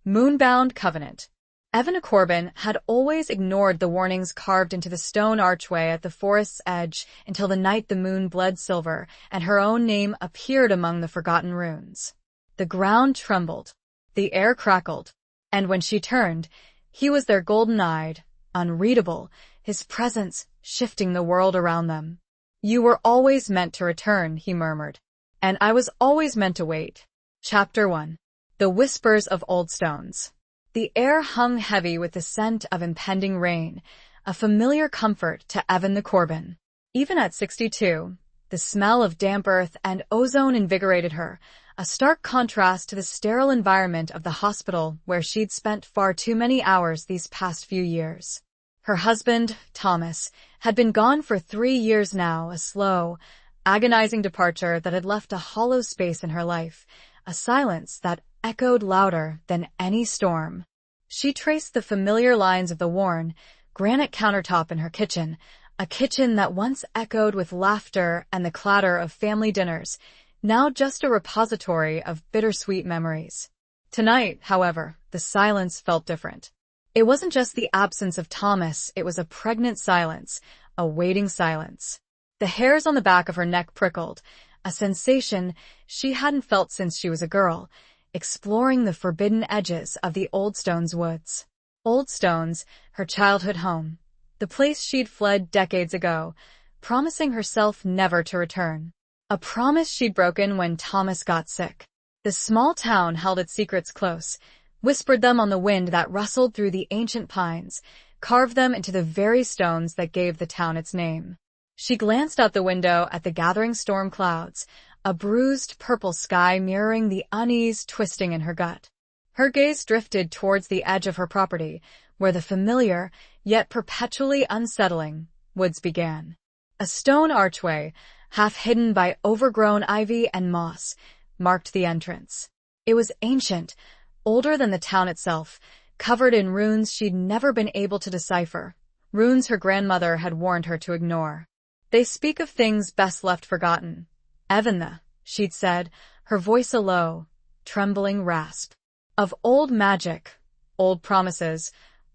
Moonbound Covenant. Evan Corbin had always ignored the warnings carved into the stone archway at the forest's edge until the night the moon bled silver and her own name appeared among the forgotten runes. The ground trembled, the air crackled, and when she turned, he was there golden-eyed, unreadable, his presence shifting the world around them. "You were always meant to return," he murmured. "And I was always meant to wait." Chapter 1. The Whispers of Old Stones. The air hung heavy with the scent of impending rain, a familiar comfort to Evan the Corbin. Even at 62, the smell of damp earth and ozone invigorated her, a stark contrast to the sterile environment of the hospital where she'd spent far too many hours these past few years. Her husband, Thomas, had been gone for 3 years now, a slow, agonizing departure that had left a hollow space in her life, a silence that echoed louder than any storm. She traced the familiar lines of the worn, granite countertop in her kitchen, a kitchen that once echoed with laughter and the clatter of family dinners, now just a repository of bittersweet memories. Tonight, however, the silence felt different. It wasn't just the absence of Thomas, it was a pregnant silence, a waiting silence. The hairs on the back of her neck prickled, a sensation she hadn't felt since she was a girl, exploring the forbidden edges of the Old Stones woods. Old Stones, her childhood home, the place she'd fled decades ago, promising herself never to return. A promise she'd broken when Thomas got sick. The small town held its secrets close, whispered them on the wind that rustled through the ancient pines, carved them into the very stones that gave the town its name. She glanced out the window at the gathering storm clouds, a bruised purple sky mirroring the unease twisting in her gut. Her gaze drifted towards the edge of her property, where the familiar, yet perpetually unsettling, woods began. A stone archway, half hidden by overgrown ivy and moss, marked the entrance. It was ancient, older than the town itself, covered in runes she'd never been able to decipher, runes her grandmother had warned her to ignore. "They speak of things best left forgotten. Evan, she'd said, her voice a low, trembling rasp. Of old magic, old promises,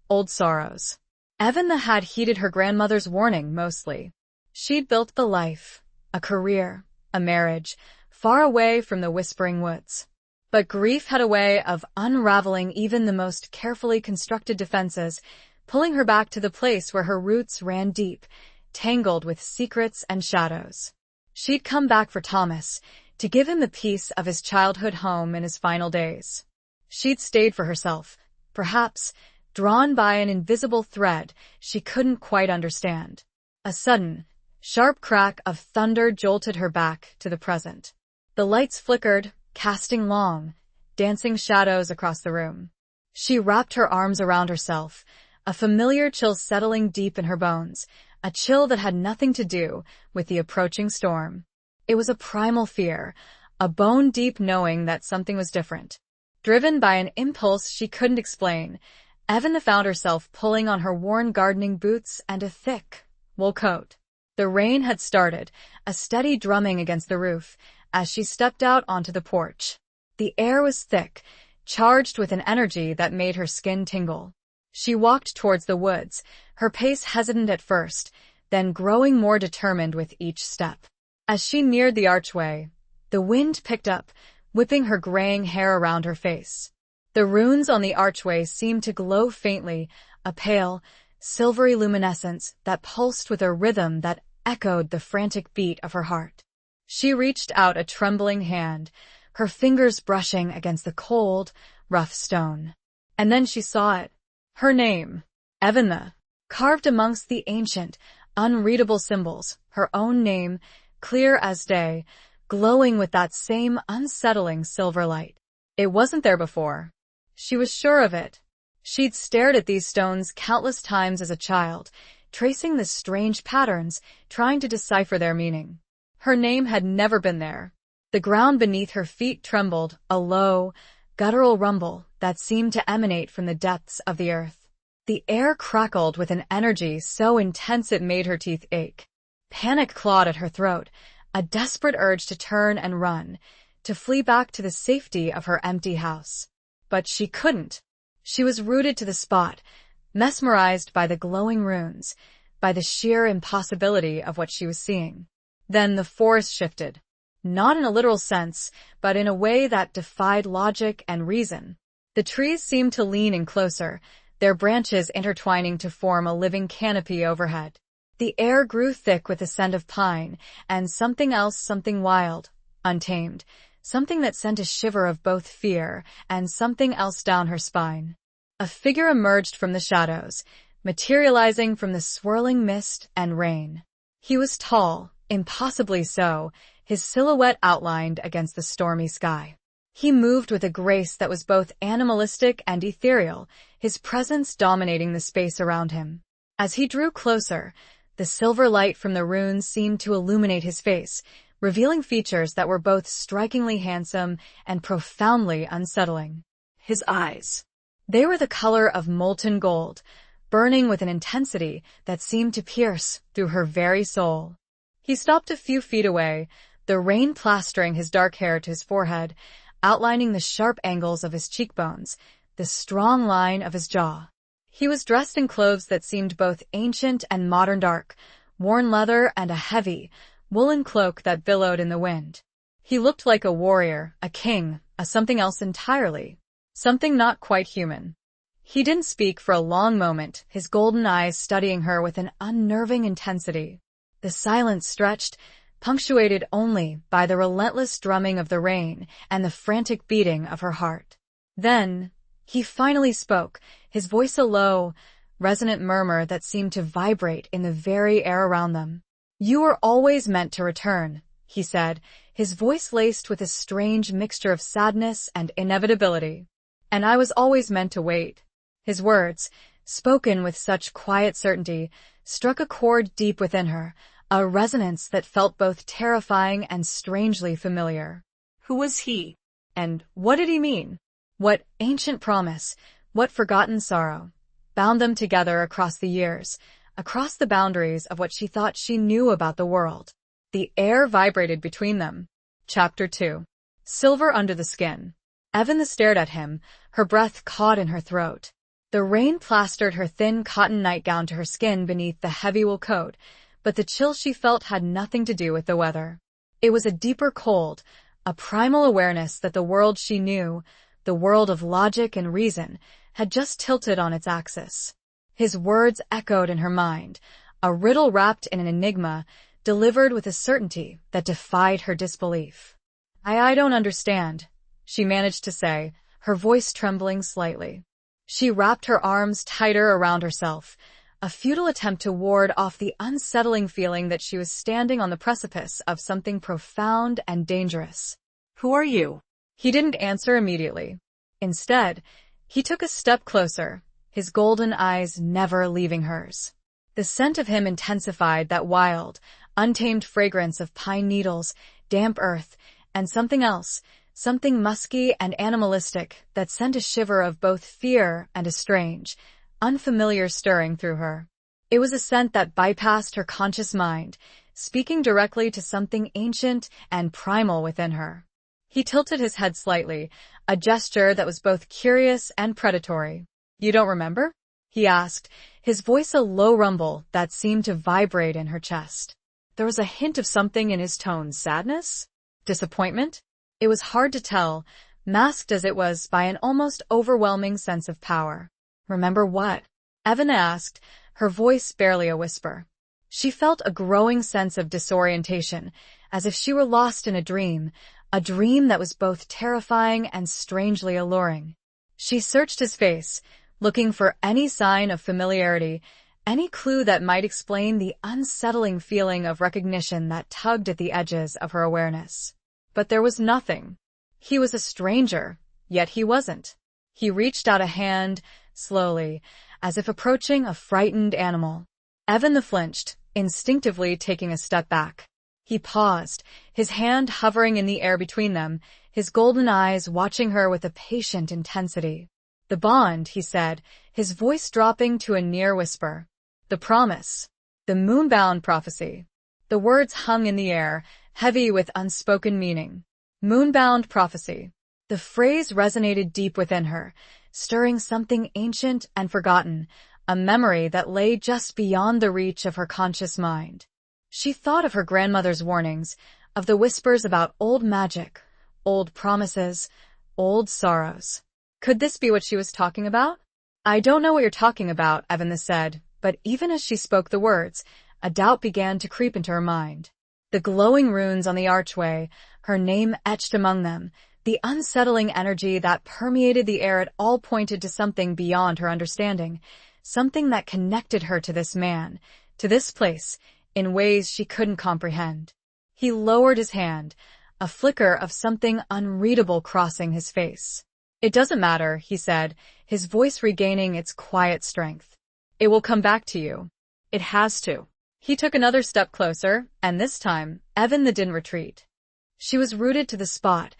old sorrows. Evan had heeded her grandmother's warning mostly. She'd built the life, a career, a marriage, far away from the whispering woods. But grief had a way of unraveling even the most carefully constructed defenses, pulling her back to the place where her roots ran deep, tangled with secrets and shadows. She'd come back for Thomas, to give him the peace of his childhood home in his final days. She'd stayed for herself, perhaps drawn by an invisible thread she couldn't quite understand. A sudden, sharp crack of thunder jolted her back to the present. The lights flickered, casting long, dancing shadows across the room. She wrapped her arms around herself, a familiar chill settling deep in her bones, a chill that had nothing to do with the approaching storm. It was a primal fear, a bone-deep knowing that something was different. Driven by an impulse she couldn't explain, Evan found herself pulling on her worn gardening boots and a thick, wool coat. The rain had started, a steady drumming against the roof, as she stepped out onto the porch. The air was thick, charged with an energy that made her skin tingle. She walked towards the woods, her pace hesitant at first, then growing more determined with each step. As she neared the archway, the wind picked up, whipping her graying hair around her face. The runes on the archway seemed to glow faintly, a pale, silvery luminescence that pulsed with a rhythm that echoed the frantic beat of her heart. She reached out a trembling hand, her fingers brushing against the cold, rough stone. And then she saw it. Her name, Evan, carved amongst the ancient, unreadable symbols, her own name, clear as day, glowing with that same unsettling silver light. It wasn't there before. She was sure of it. She'd stared at these stones countless times as a child, tracing the strange patterns, trying to decipher their meaning. Her name had never been there. The ground beneath her feet trembled, a low, guttural rumble that seemed to emanate from the depths of the earth. The air crackled with an energy so intense it made her teeth ache. Panic clawed at her throat, a desperate urge to turn and run, to flee back to the safety of her empty house. But she couldn't. She was rooted to the spot, mesmerized by the glowing runes, by the sheer impossibility of what she was seeing. Then the forest shifted. Not in a literal sense, but in a way that defied logic and reason. The trees seemed to lean in closer, their branches intertwining to form a living canopy overhead. The air grew thick with the scent of pine, and something else, something wild, untamed, something that sent a shiver of both fear and something else down her spine. A figure emerged from the shadows, materializing from the swirling mist and rain. He was tall, impossibly so, his silhouette outlined against the stormy sky. He moved with a grace that was both animalistic and ethereal, his presence dominating the space around him. As he drew closer, the silver light from the runes seemed to illuminate his face, revealing features that were both strikingly handsome and profoundly unsettling. His eyes. They were the color of molten gold, burning with an intensity that seemed to pierce through her very soul. He stopped a few feet away, the rain plastering his dark hair to his forehead, outlining the sharp angles of his cheekbones, the strong line of his jaw. He was dressed in clothes that seemed both ancient and modern, dark, worn leather and a heavy, woolen cloak that billowed in the wind. He looked like a warrior, a king, a something else entirely, something not quite human. He didn't speak for a long moment, his golden eyes studying her with an unnerving intensity. The silence stretched, punctuated only by the relentless drumming of the rain and the frantic beating of her heart. Then, he finally spoke, his voice a low, resonant murmur that seemed to vibrate in the very air around them. "You were always meant to return," he said, his voice laced with a strange mixture of sadness and inevitability. "And I was always meant to wait." His words, spoken with such quiet certainty, struck a chord deep within her, a resonance that felt both terrifying and strangely familiar. Who was he? And what did he mean? What ancient promise, what forgotten sorrow, bound them together across the years, across the boundaries of what she thought she knew about the world? The air vibrated between them. Chapter 2. Silver under the skin. Evan stared at him, her breath caught in her throat. The rain plastered her thin cotton nightgown to her skin beneath the heavy wool coat, but the chill she felt had nothing to do with the weather. It was a deeper cold, a primal awareness that the world she knew, the world of logic and reason, had just tilted on its axis. His words echoed in her mind, a riddle wrapped in an enigma, delivered with a certainty that defied her disbelief. I don't understand," she managed to say, her voice trembling slightly. She wrapped her arms tighter around herself, a futile attempt to ward off the unsettling feeling that she was standing on the precipice of something profound and dangerous. "Who are you?" He didn't answer immediately. Instead, he took a step closer, his golden eyes never leaving hers. The scent of him intensified that wild, untamed fragrance of pine needles, damp earth, and something else, something musky and animalistic that sent a shiver of both fear and a strange, unfamiliar stirring through her. It was a scent that bypassed her conscious mind, speaking directly to something ancient and primal within her. He tilted his head slightly, a gesture that was both curious and predatory. "You don't remember?" he asked, his voice a low rumble that seemed to vibrate in her chest. There was a hint of something in his tone, sadness? Disappointment? It was hard to tell, masked as it was by an almost overwhelming sense of power. "Remember what?" Evan asked, her voice barely a whisper. She felt a growing sense of disorientation, as if she were lost in a dream that was both terrifying and strangely alluring. She searched his face, looking for any sign of familiarity, any clue that might explain the unsettling feeling of recognition that tugged at the edges of her awareness. But there was nothing. He was a stranger, yet he wasn't. He reached out a hand, slowly, as if approaching a frightened animal. Evan flinched, instinctively taking a step back. He paused, his hand hovering in the air between them, his golden eyes watching her with a patient intensity. "The bond," he said, his voice dropping to a near whisper. "The promise. The Moonbound prophecy." The words hung in the air, heavy with unspoken meaning. Moonbound prophecy. The phrase resonated deep within her, stirring something ancient and forgotten, a memory that lay just beyond the reach of her conscious mind. She thought of her grandmother's warnings, of the whispers about old magic, old promises, old sorrows. Could this be what she was talking about? I don't know what you're talking about, Evan said, but even as she spoke the words, a doubt began to creep into her mind. The glowing runes on the archway, her name etched among them, the unsettling energy that permeated the air, it all pointed to something beyond her understanding, something that connected her to this man, to this place, in ways she couldn't comprehend. He lowered his hand, a flicker of something unreadable crossing his face. It doesn't matter, he said, his voice regaining its quiet strength. It will come back to you. It has to. He took another step closer, and this time, Evan didn't retreat. She was rooted to the spot,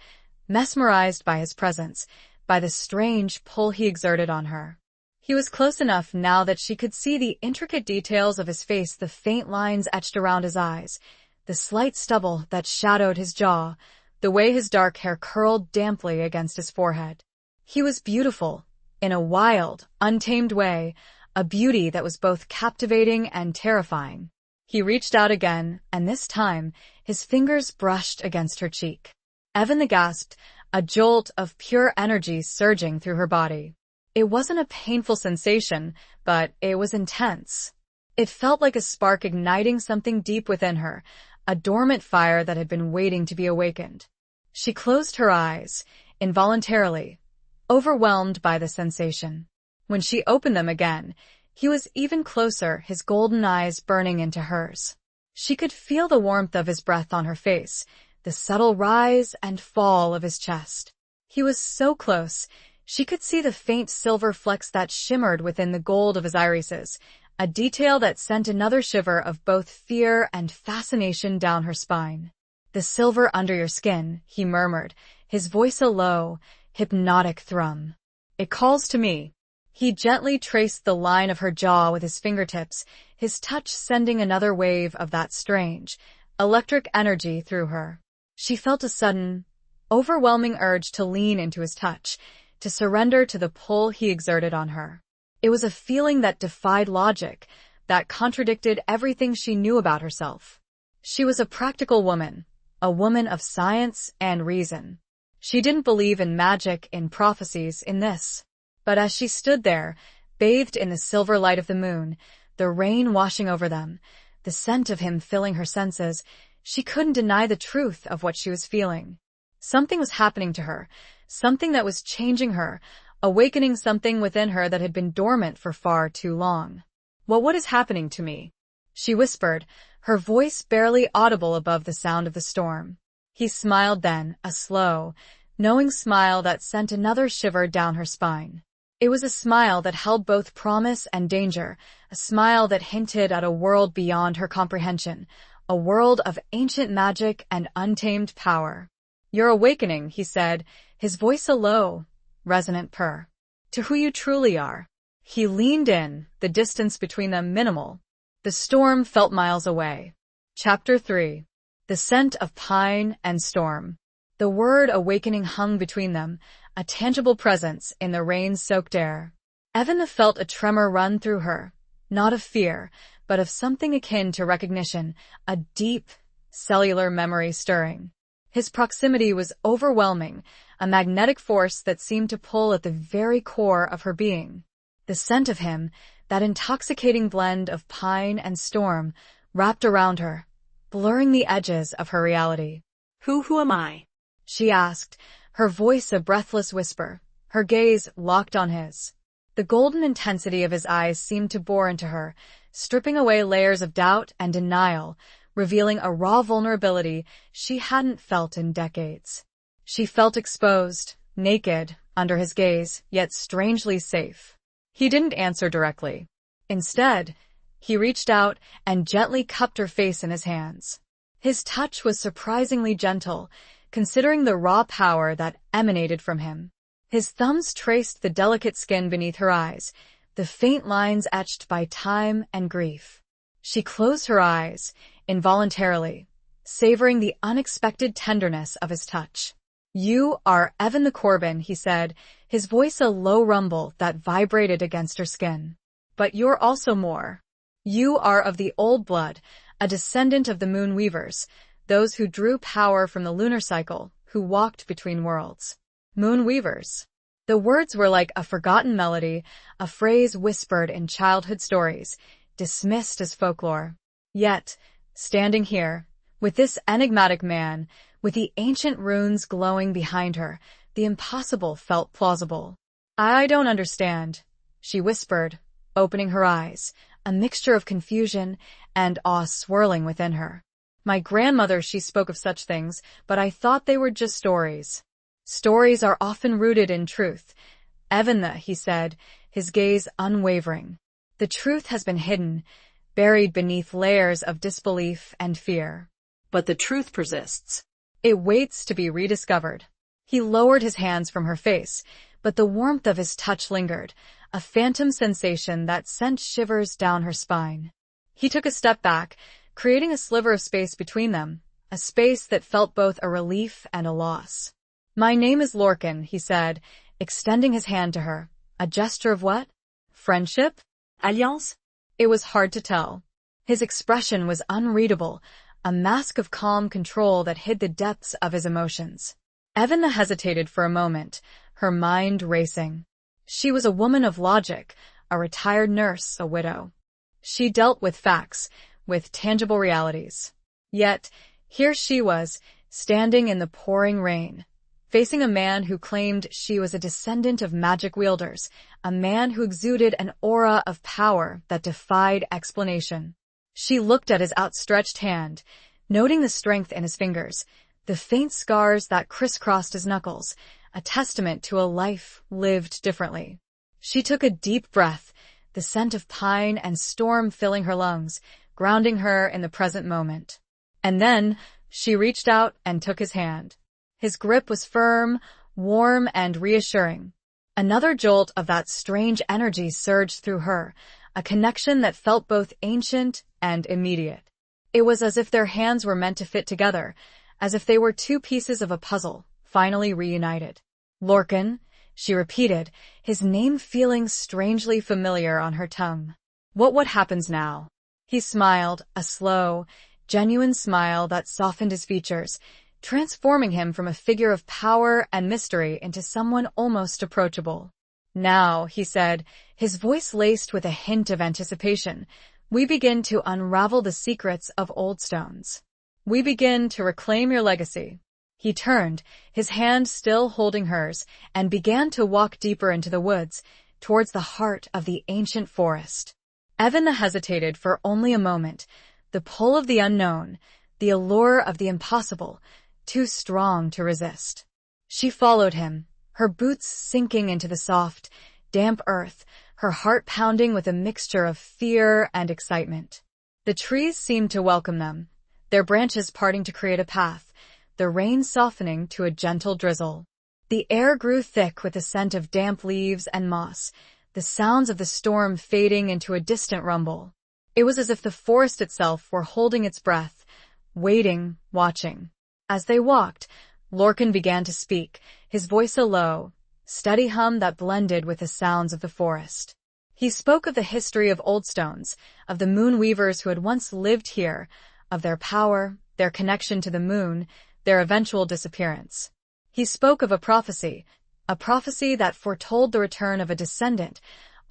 mesmerized by his presence, by the strange pull he exerted on her. He was close enough now that she could see the intricate details of his face, the faint lines etched around his eyes, the slight stubble that shadowed his jaw, the way his dark hair curled damply against his forehead. He was beautiful, in a wild, untamed way, a beauty that was both captivating and terrifying. He reached out again, and this time, his fingers brushed against her cheek. Evan gasped, a jolt of pure energy surging through her body. It wasn't a painful sensation, but it was intense. It felt like a spark igniting something deep within her, a dormant fire that had been waiting to be awakened. She closed her eyes, involuntarily, overwhelmed by the sensation. When she opened them again, he was even closer, his golden eyes burning into hers. She could feel the warmth of his breath on her face, the subtle rise and fall of his chest. He was so close, she could see the faint silver flecks that shimmered within the gold of his irises, a detail that sent another shiver of both fear and fascination down her spine. The silver under your skin, he murmured, his voice a low, hypnotic thrum. It calls to me. He gently traced the line of her jaw with his fingertips, his touch sending another wave of that strange, electric energy through her. She felt a sudden, overwhelming urge to lean into his touch, to surrender to the pull he exerted on her. It was a feeling that defied logic, that contradicted everything she knew about herself. She was a practical woman, a woman of science and reason. She didn't believe in magic, in prophecies, in this. But as she stood there, bathed in the silver light of the moon, the rain washing over them, the scent of him filling her senses, she couldn't deny the truth of what she was feeling. Something was happening to her, something that was changing her, awakening something within her that had been dormant for far too long. "Well, what is happening to me?" she whispered, her voice barely audible above the sound of the storm. He smiled then, a slow, knowing smile that sent another shiver down her spine. It was a smile that held both promise and danger, a smile that hinted at a world beyond her comprehension, a world of ancient magic and untamed power. "You're awakening," he said, his voice a low, resonant purr, "to who you truly are." He leaned in, the distance between them minimal. The storm felt miles away. Chapter 3. The scent of pine and storm. The word awakening hung between them, a tangible presence in the rain-soaked air. Evan felt a tremor run through her, not of fear, but of something akin to recognition, a deep, cellular memory stirring. His proximity was overwhelming, a magnetic force that seemed to pull at the very core of her being. The scent of him, that intoxicating blend of pine and storm, wrapped around her, blurring the edges of her reality. Who am I?" she asked, her voice a breathless whisper, her gaze locked on his. The golden intensity of his eyes seemed to bore into her, stripping away layers of doubt and denial, revealing a raw vulnerability she hadn't felt in decades. She felt exposed, naked, under his gaze, yet strangely safe. He didn't answer directly. Instead, he reached out and gently cupped her face in his hands. His touch was surprisingly gentle, considering the raw power that emanated from him. His thumbs traced the delicate skin beneath her eyes, the faint lines etched by time and grief. She closed her eyes, involuntarily, savoring the unexpected tenderness of his touch. "You are Evan the Corbin," he said, his voice a low rumble that vibrated against her skin. "But you're also more. You are of the old blood, a descendant of the Moon Weavers, those who drew power from the lunar cycle, who walked between worlds." Moon Weavers. The words were like a forgotten melody, a phrase whispered in childhood stories, dismissed as folklore. Yet, standing here, with this enigmatic man, with the ancient runes glowing behind her, the impossible felt plausible. "I don't understand," she whispered, opening her eyes, a mixture of confusion and awe swirling within her. "My grandmother, she spoke of such things, but I thought they were just stories." "Stories are often rooted in truth." "Evan, he said, his gaze unwavering. "The truth has been hidden, buried beneath layers of disbelief and fear. But the truth persists. It waits to be rediscovered." He lowered his hands from her face, but the warmth of his touch lingered, a phantom sensation that sent shivers down her spine. He took a step back, creating a sliver of space between them, a space that felt both a relief and a loss. "My name is Lorcan," he said, extending his hand to her. A gesture of what? Friendship? Alliance? It was hard to tell. His expression was unreadable, a mask of calm control that hid the depths of his emotions. Evan hesitated for a moment, her mind racing. She was a woman of logic, a retired nurse, a widow. She dealt with facts, with tangible realities. Yet, here she was, standing in the pouring rain, facing a man who claimed she was a descendant of magic wielders, a man who exuded an aura of power that defied explanation. She looked at his outstretched hand, noting the strength in his fingers, the faint scars that crisscrossed his knuckles, a testament to a life lived differently. She took a deep breath, the scent of pine and storm filling her lungs, grounding her in the present moment. And then, she reached out and took his hand. His grip was firm, warm, and reassuring. Another jolt of that strange energy surged through her, a connection that felt both ancient and immediate. It was as if their hands were meant to fit together, as if they were two pieces of a puzzle, finally reunited. "Lorcan," she repeated, his name feeling strangely familiar on her tongue. What happens now?" He smiled, a slow, genuine smile that softened his features, transforming him from a figure of power and mystery into someone almost approachable. "Now," he said, his voice laced with a hint of anticipation, "we begin to unravel the secrets of old stones. We begin to reclaim your legacy." He turned, his hand still holding hers, and began to walk deeper into the woods, towards the heart of the ancient forest. Evan hesitated for only a moment, the pull of the unknown, the allure of the impossible, too strong to resist. She followed him, her boots sinking into the soft, damp earth, her heart pounding with a mixture of fear and excitement. The trees seemed to welcome them, their branches parting to create a path, the rain softening to a gentle drizzle. The air grew thick with the scent of damp leaves and moss, the sounds of the storm fading into a distant rumble. It was as if the forest itself were holding its breath, waiting, watching. As they walked, Lorcan began to speak, his voice a low, steady hum that blended with the sounds of the forest. He spoke of the history of old stones, of the moon weavers who had once lived here, of their power, their connection to the moon, their eventual disappearance. He spoke of a prophecy that foretold the return of a descendant,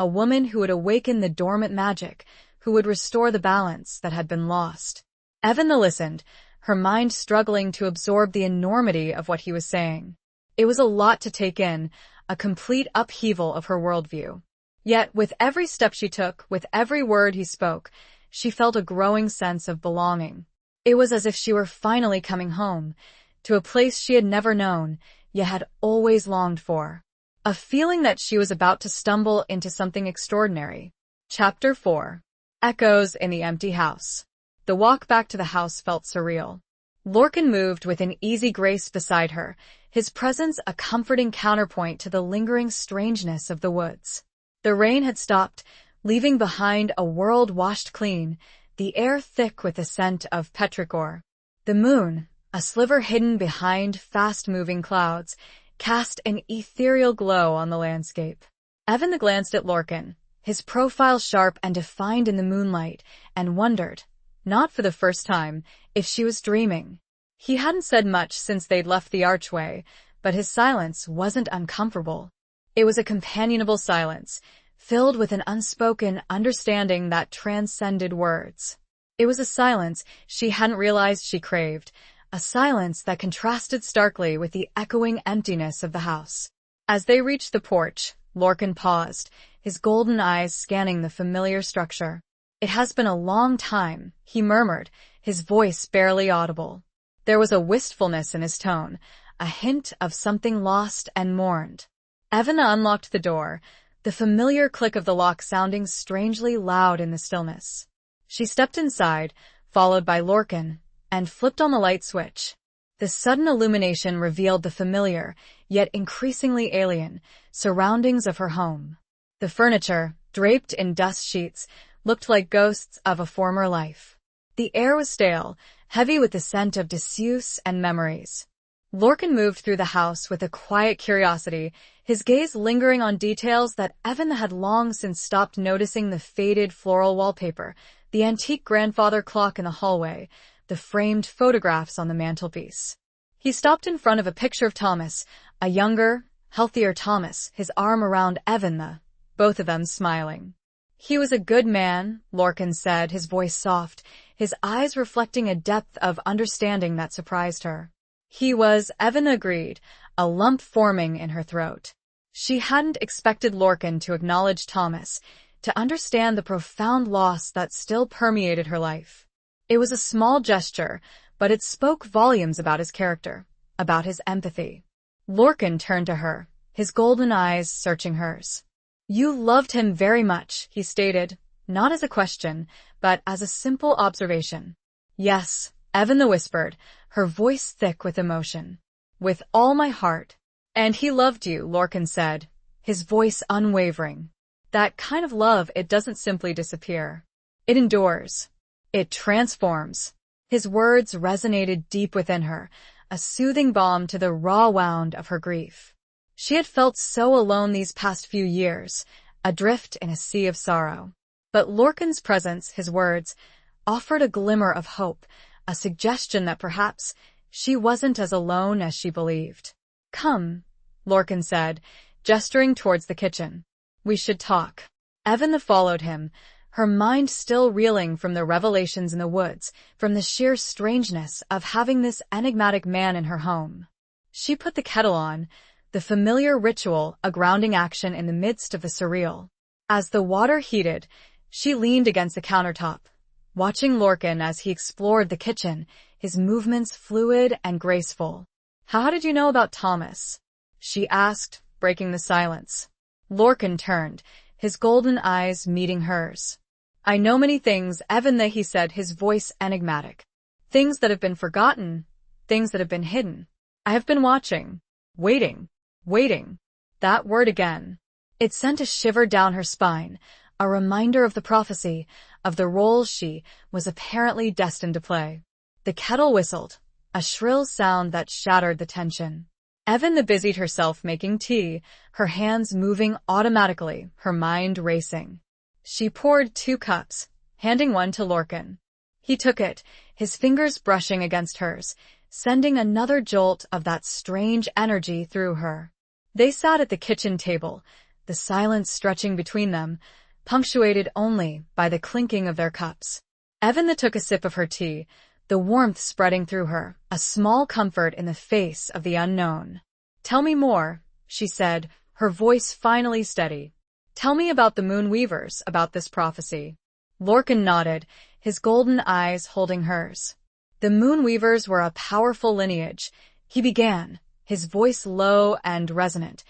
a woman who would awaken the dormant magic, who would restore the balance that had been lost. Evan listened, her mind struggling to absorb the enormity of what he was saying. It was a lot to take in, a complete upheaval of her worldview. Yet, with every step she took, with every word he spoke, she felt a growing sense of belonging. It was as if she were finally coming home, to a place she had never known, yet had always longed for. A feeling that she was about to stumble into something extraordinary. Chapter 4. Echoes in the Empty House. The walk back to the house felt surreal. Lorcan moved with an easy grace beside her, his presence a comforting counterpoint to the lingering strangeness of the woods. The rain had stopped, leaving behind a world washed clean, the air thick with the scent of petrichor. The moon, A sliver hidden behind fast-moving clouds, cast an ethereal glow on the landscape. Evan glanced at Lorcan, his profile sharp and defined in the moonlight, and wondered, not for the first time, if she was dreaming. He hadn't said much since they'd left the archway, but his silence wasn't uncomfortable. It was a companionable silence, filled with an unspoken understanding that transcended words. It was a silence she hadn't realized she craved, a silence that contrasted starkly with the echoing emptiness of the house. As they reached the porch, Lorcan paused, his golden eyes scanning the familiar structure. "It has been a long time," he murmured, his voice barely audible. There was a wistfulness in his tone, a hint of something lost and mourned. Evan unlocked the door, the familiar click of the lock sounding strangely loud in the stillness. She stepped inside, followed by Lorcan, and flipped on the light switch. The sudden illumination revealed the familiar, yet increasingly alien, surroundings of her home. The furniture, draped in dust sheets, looked like ghosts of a former life. The air was stale, heavy with the scent of disuse and memories. Lorcan moved through the house with a quiet curiosity, his gaze lingering on details that Evan had long since stopped noticing: the faded floral wallpaper, the antique grandfather clock in the hallway, the framed photographs on the mantelpiece. He stopped in front of a picture of Thomas, a younger, healthier Thomas, his arm around Evan, both of them smiling. "He was a good man," Lorcan said, his voice soft, his eyes reflecting a depth of understanding that surprised her. "He was," Evan agreed, a lump forming in her throat. She hadn't expected Lorcan to acknowledge Thomas, to understand the profound loss that still permeated her life. It was a small gesture, but it spoke volumes about his character, about his empathy. Lorcan turned to her, his golden eyes searching hers. "You loved him very much," he stated, not as a question, but as a simple observation. "Yes," Evan whispered, her voice thick with emotion. "With all my heart." "And he loved you," Lorcan said, his voice unwavering. "That kind of love, it doesn't simply disappear. It endures. It transforms." His words resonated deep within her, a soothing balm to the raw wound of her grief. She had felt so alone these past few years, adrift in a sea of sorrow. But Lorcan's presence, his words, offered a glimmer of hope, a suggestion that perhaps she wasn't as alone as she believed. "Come," Lorcan said, gesturing towards the kitchen. "We should talk." Evan followed him, her mind still reeling from the revelations in the woods, from the sheer strangeness of having this enigmatic man in her home. She put the kettle on, the familiar ritual, a grounding action in the midst of the surreal. As the water heated, she leaned against the countertop, watching Lorcan as he explored the kitchen, his movements fluid and graceful. "How did you know about Thomas?" she asked, breaking the silence. Lorcan turned, his golden eyes meeting hers. "I know many things, Evan," he said, his voice enigmatic. "Things that have been forgotten, things that have been hidden. I have been watching, waiting. That word again. It sent a shiver down her spine, a reminder of the prophecy, of the role she was apparently destined to play. The kettle whistled, a shrill sound that shattered the tension. Evan busied herself making tea, her hands moving automatically, her mind racing. She poured 2 cups, handing one to Lorcan. He took it, his fingers brushing against hers, sending another jolt of that strange energy through her. They sat at the kitchen table, the silence stretching between them, punctuated only by the clinking of their cups. Evan took a sip of her tea, the warmth spreading through her, a small comfort in the face of the unknown. "Tell me more," she said, her voice finally steady. "Tell me about the Moonweavers, about this prophecy." Lorcan nodded, his golden eyes holding hers. "The Moonweavers were a powerful lineage," he began, his voice low and resonant,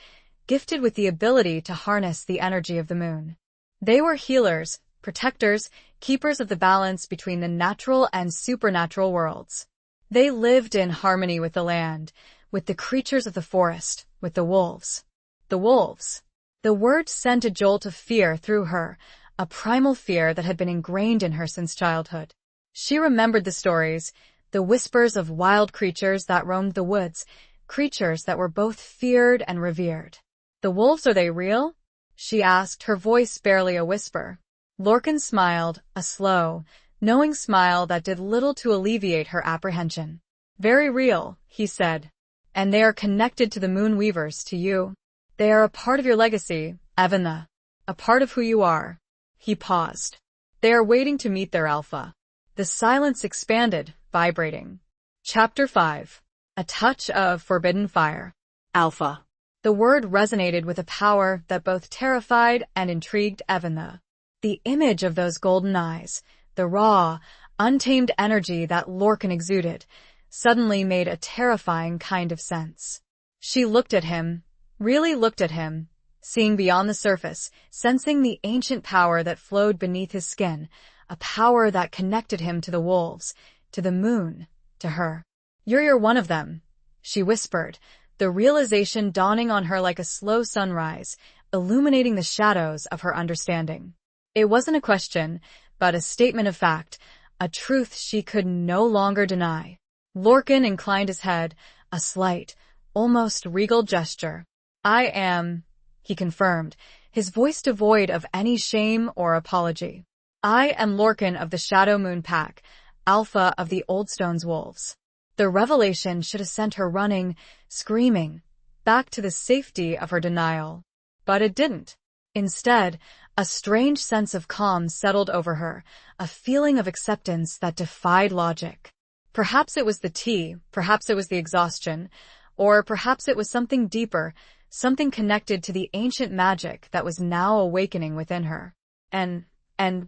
gifted with the ability to harness the energy of the moon. They were healers, protectors, keepers of the balance between the natural and supernatural worlds. They lived in harmony with the land, with the creatures of the forest, with the wolves. The wolves. The word sent a jolt of fear through her, a primal fear that had been ingrained in her since childhood. She remembered the stories, the whispers of wild creatures that roamed the woods, creatures that were both feared and revered. "The wolves, are they real?" she asked, her voice barely a whisper. Lorcan smiled, a slow, knowing smile that did little to alleviate her apprehension. "Very real," he said. "And they are connected to the Moon Weavers, to you. They are a part of your legacy, Evanna. A part of who you are." He paused. "They are waiting to meet their alpha." The silence expanded, vibrating. Chapter 5. A Touch of Forbidden Fire. Alpha. The word resonated with a power that both terrified and intrigued Evanna. The image of those golden eyes, the raw, untamed energy that Lorcan exuded, suddenly made a terrifying kind of sense. She looked at him, really looked at him, seeing beyond the surface, sensing the ancient power that flowed beneath his skin, a power that connected him to the wolves, to the moon, to her. You're one of them," she whispered, the realization dawning on her like a slow sunrise, illuminating the shadows of her understanding. It wasn't a question, but a statement of fact, a truth she could no longer deny. Lorcan inclined his head, a slight, almost regal gesture. "I am," he confirmed, his voice devoid of any shame or apology. "I am Lorcan of the Shadow Moon Pack, Alpha of the Oldstone's Wolves." The revelation should have sent her running, screaming, back to the safety of her denial. But it didn't. Instead, a strange sense of calm settled over her, a feeling of acceptance that defied logic. Perhaps it was the tea, perhaps it was the exhaustion, or perhaps it was something deeper, something connected to the ancient magic that was now awakening within her. And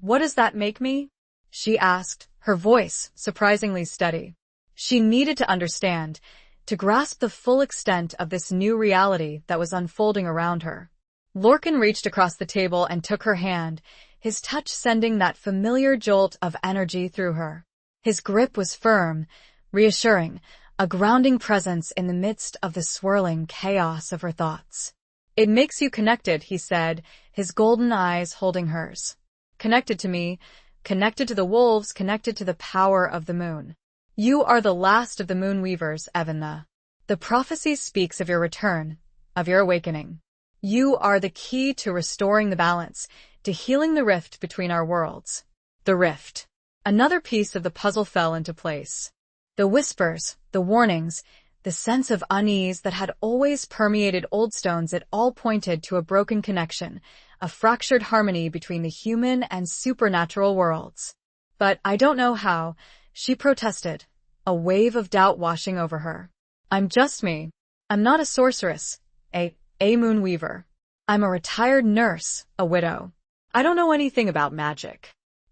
what does that make me?" she asked, her voice surprisingly steady. She needed to understand, to grasp the full extent of this new reality that was unfolding around her. Lorcan reached across the table and took her hand, his touch sending that familiar jolt of energy through her. His grip was firm, reassuring, a grounding presence in the midst of the swirling chaos of her thoughts. "It makes you connected," he said, his golden eyes holding hers. "Connected to me, connected to the wolves, connected to the power of the moon. You are the last of the Moon Weavers, Evanna. The prophecy speaks of your return, of your awakening. You are the key to restoring the balance, to healing the rift between our worlds." The rift. Another piece of the puzzle fell into place. The whispers, the warnings, the sense of unease that had always permeated Oldstones, it all pointed to a broken connection, a fractured harmony between the human and supernatural worlds. "But I don't know how," she protested, a wave of doubt washing over her. "I'm just me. I'm not a sorceress, a moon weaver. I'm a retired nurse, a widow. I don't know anything about magic."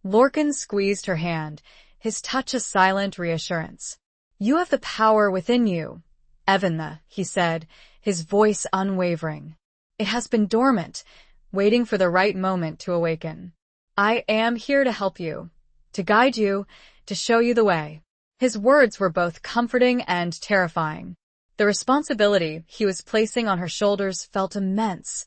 Lorcan squeezed her hand, his touch a silent reassurance. "You have the power within you, Evanna," he said, his voice unwavering. "It has been dormant, waiting for the right moment to awaken. I am here to help you, to guide you, to show you the way." His words were both comforting and terrifying. The responsibility he was placing on her shoulders felt immense,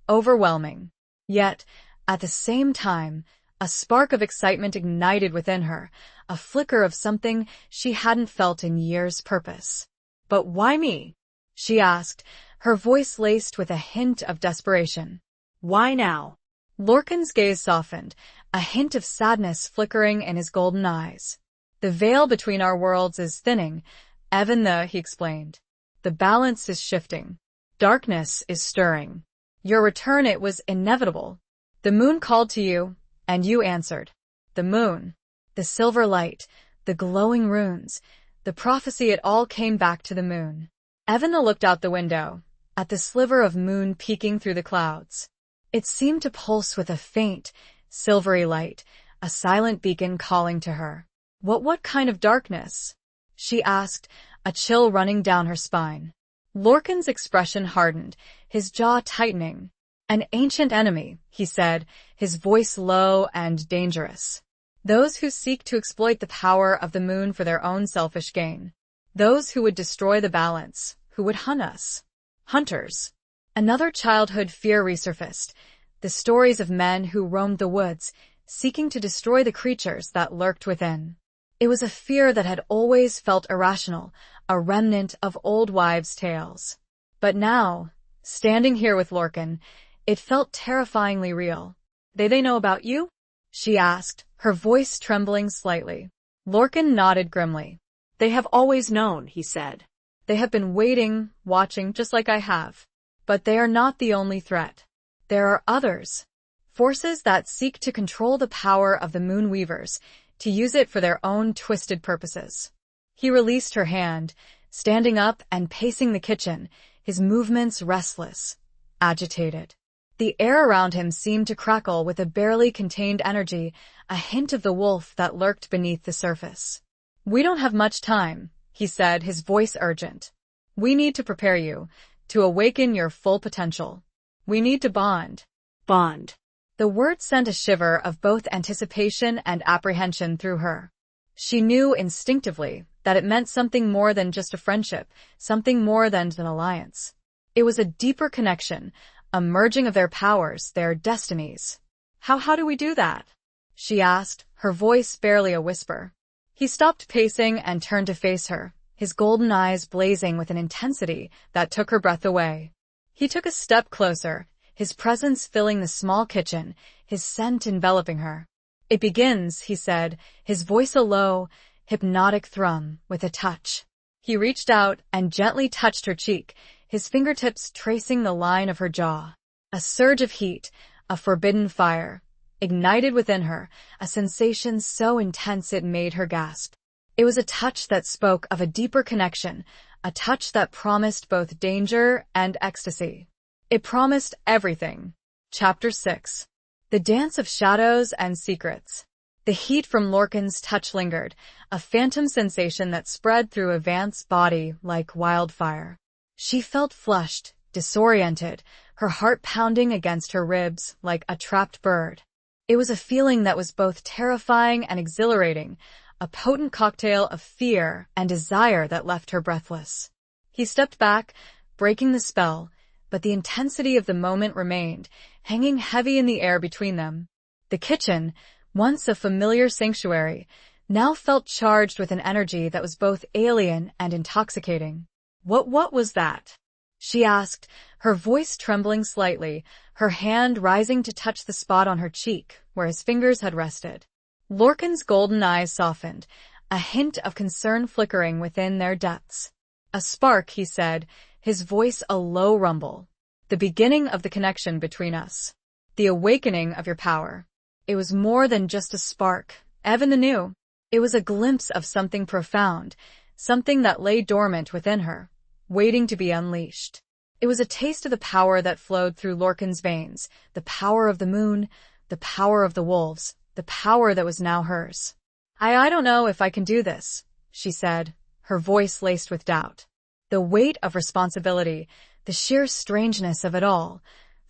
overwhelming. Yet, at the same time, a spark of excitement ignited within her, a flicker of something she hadn't felt in years. Purpose. "But why me?" she asked, her voice laced with a hint of desperation. "Why now?" Lorcan's gaze softened, a hint of sadness flickering in his golden eyes. "The veil between our worlds is thinning, Evanna," he explained. "The balance is shifting. Darkness is stirring. Your return, it was inevitable. The moon called to you, and you answered. The moon, the silver light, the glowing runes, the prophecy, it all came back to the moon." Evanna looked out the window, at the sliver of moon peeking through the clouds. It seemed to pulse with a faint, silvery light, a silent beacon calling to her. What kind of darkness?" she asked, a chill running down her spine. Lorcan's expression hardened, his jaw tightening. "An ancient enemy," he said, his voice low and dangerous. "Those who seek to exploit the power of the moon for their own selfish gain. Those who would destroy the balance, who would hunt us. Hunters." Another childhood fear resurfaced, the stories of men who roamed the woods, seeking to destroy the creatures that lurked within. It was a fear that had always felt irrational, a remnant of old wives' tales. But now, standing here with Lorcan, it felt terrifyingly real. They know about you?" she asked, her voice trembling slightly. Lorcan nodded grimly. "They have always known," he said. "They have been waiting, watching, just like I have. But they are not the only threat. There are others. Forces that seek to control the power of the Moonweavers, to use it for their own twisted purposes." He released her hand, standing up and pacing the kitchen, his movements restless, agitated. The air around him seemed to crackle with a barely contained energy, a hint of the wolf that lurked beneath the surface. "We don't have much time," he said, his voice urgent. "We need to prepare you, to awaken your full potential. We need to bond." Bond. The word sent a shiver of both anticipation and apprehension through her. She knew instinctively that it meant something more than just a friendship, something more than an alliance. It was a deeper connection, a merging of their powers, their destinies. How do we do that?" she asked, her voice barely a whisper. He stopped pacing and turned to face her, his golden eyes blazing with an intensity that took her breath away. He took a step closer, his presence filling the small kitchen, his scent enveloping her. "It begins," he said, his voice a low, hypnotic thrum with a touch. He reached out and gently touched her cheek, his fingertips tracing the line of her jaw. A surge of heat, a forbidden fire, ignited within her, a sensation so intense it made her gasp. It was a touch that spoke of a deeper connection, a touch that promised both danger and ecstasy. It promised everything. Chapter 6. The Dance of Shadows and Secrets. The heat from Lorcan's touch lingered, a phantom sensation that spread through Avant's body like wildfire. She felt flushed, disoriented, her heart pounding against her ribs like a trapped bird. It was a feeling that was both terrifying and exhilarating, a potent cocktail of fear and desire that left her breathless. He stepped back, breaking the spell, but the intensity of the moment remained, hanging heavy in the air between them. The kitchen, once a familiar sanctuary, now felt charged with an energy that was both alien and intoxicating. What was that?" she asked, her voice trembling slightly, her hand rising to touch the spot on her cheek where his fingers had rested. Lorcan's golden eyes softened, a hint of concern flickering within their depths. "A spark," he said, his voice a low rumble. "The beginning of the connection between us. The awakening of your power." It was more than just a spark, Evan knew. It was a glimpse of something profound, something that lay dormant within her, waiting to be unleashed. It was a taste of the power that flowed through Lorcan's veins, the power of the moon, the power of the wolves, the power that was now hers. I don't know if I can do this," she said, her voice laced with doubt. The weight of responsibility, the sheer strangeness of it all,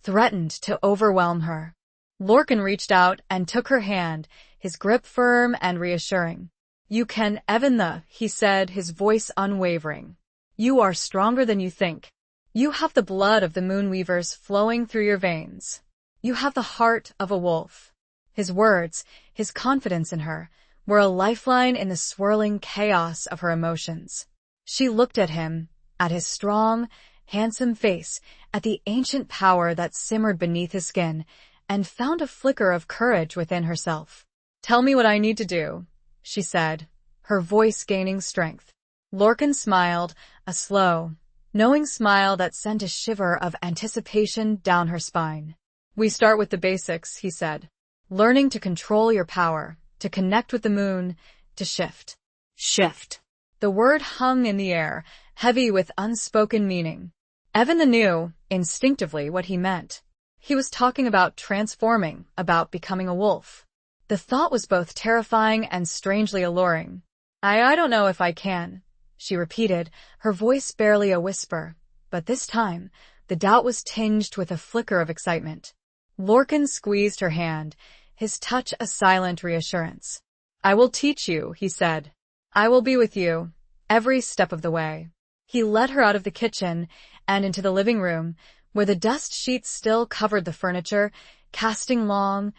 threatened to overwhelm her. Lorcan reached out and took her hand, his grip firm and reassuring. "You can, Evan, he said, his voice unwavering. "You are stronger than you think. You have the blood of the Moonweavers flowing through your veins. You have the heart of a wolf." His words, his confidence in her, were a lifeline in the swirling chaos of her emotions. She looked at him, at his strong, handsome face, at the ancient power that simmered beneath his skin, and found a flicker of courage within herself. "Tell me what I need to do," she said, her voice gaining strength. Lorcan smiled, a slow, knowing smile that sent a shiver of anticipation down her spine. "We start with the basics," he said. "Learning to control your power, to connect with the moon, to shift." Shift. The word hung in the air, heavy with unspoken meaning. Evan knew, instinctively, what he meant. He was talking about transforming, about becoming a wolf. The thought was both terrifying and strangely alluring. I don't know if I can," she repeated, her voice barely a whisper, but this time, the doubt was tinged with a flicker of excitement. Lorcan squeezed her hand, his touch a silent reassurance. "I will teach you," he said. "I will be with you, every step of the way." He led her out of the kitchen and into the living room, where the dust sheets still covered the furniture, casting long,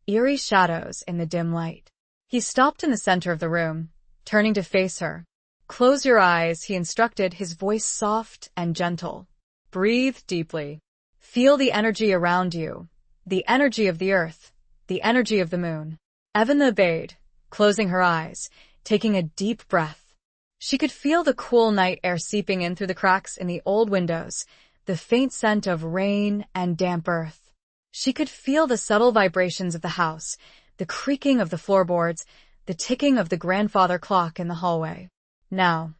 eerie shadows in the dim light. He stopped in the center of the room, turning to face her. "Close your eyes," he instructed, his voice soft and gentle. "Breathe deeply. Feel the energy around you, the energy of the earth, the energy of the moon." Evan obeyed, closing her eyes, taking a deep breath. She could feel the cool night air seeping in through the cracks in the old windows, the faint scent of rain and damp earth. She could feel the subtle vibrations of the house, the creaking of the floorboards, the ticking of the grandfather clock in the hallway. "Now,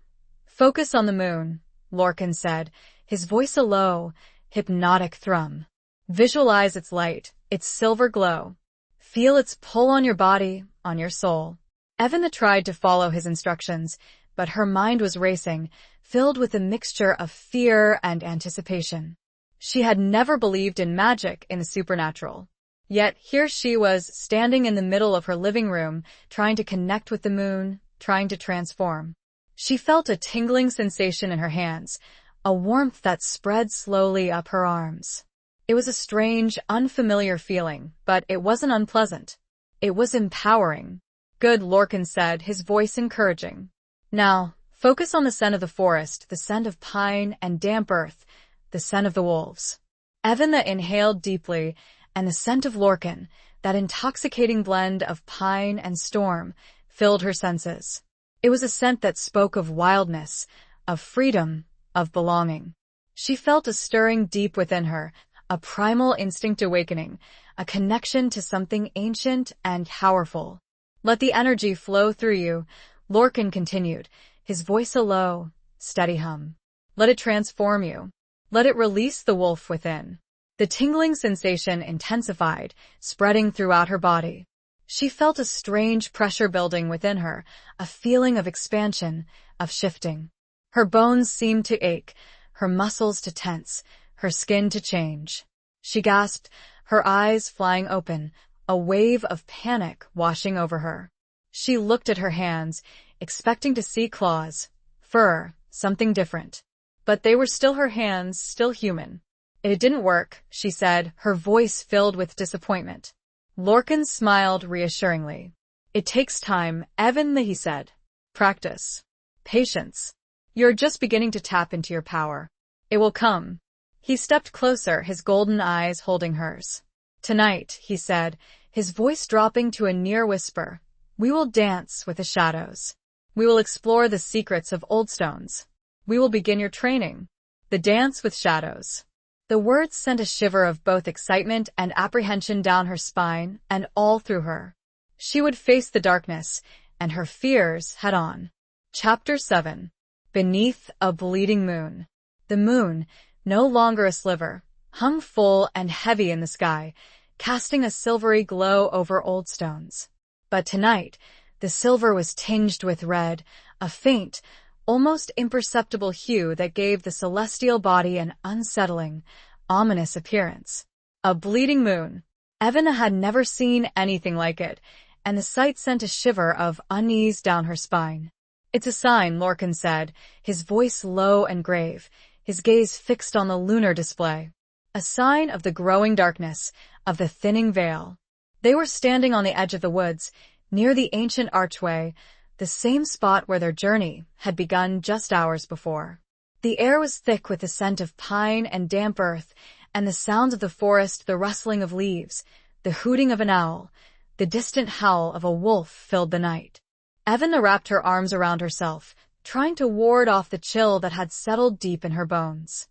focus on the moon," Lorcan said, his voice a low, hypnotic thrum. "Visualize its light, its silver glow. Feel its pull on your body, on your soul." Evan tried to follow his instructions, but her mind was racing, filled with a mixture of fear and anticipation. She had never believed in magic in the supernatural. Yet here she was, standing in the middle of her living room, trying to connect with the moon, trying to transform. She felt a tingling sensation in her hands, a warmth that spread slowly up her arms. It was a strange, unfamiliar feeling, but it wasn't unpleasant. It was empowering. "Good," Lorcan said, his voice encouraging. "Now, focus on the scent of the forest, the scent of pine and damp earth, the scent of the wolves." Evan inhaled deeply, and the scent of Lorcan, that intoxicating blend of pine and storm, filled her senses. It was a scent that spoke of wildness, of freedom, of belonging. She felt a stirring deep within her, a primal instinct awakening, a connection to something ancient and powerful. "Let the energy flow through you," Lorcan continued, his voice a low, steady hum. "Let it transform you. Let it release the wolf within." The tingling sensation intensified, spreading throughout her body. She felt a strange pressure building within her, a feeling of expansion, of shifting. Her bones seemed to ache, her muscles to tense, her skin to change. She gasped, her eyes flying open, a wave of panic washing over her. She looked at her hands, expecting to see claws, fur, something different. But they were still her hands, still human. "It didn't work," she said, her voice filled with disappointment. Lorcan smiled reassuringly. "It takes time, Evan," he said. "Practice. Patience. You're just beginning to tap into your power. It will come." He stepped closer, his golden eyes holding hers. "Tonight," he said, his voice dropping to a near whisper, "we will dance with the shadows. We will explore the secrets of old stones. We will begin your training. The dance with shadows." The words sent a shiver of both excitement and apprehension down her spine and all through her. She would face the darkness and her fears head-on. Chapter 7. Beneath a Bleeding Moon. The moon, no longer a sliver, hung full and heavy in the sky, casting a silvery glow over Old Stones. But tonight, the silver was tinged with red, a faint, almost imperceptible hue that gave the celestial body an unsettling, ominous appearance. A bleeding moon. Evan had never seen anything like it, and the sight sent a shiver of unease down her spine. "It's a sign," Lorcan said, his voice low and grave, his gaze fixed on the lunar display. "A sign of the growing darkness, of the thinning veil." They were standing on the edge of the woods, near the ancient archway, the same spot where their journey had begun just hours before. The air was thick with the scent of pine and damp earth, and the sounds of the forest, the rustling of leaves, the hooting of an owl, the distant howl of a wolf filled the night. Evan wrapped her arms around herself, trying to ward off the chill that had settled deep in her bones.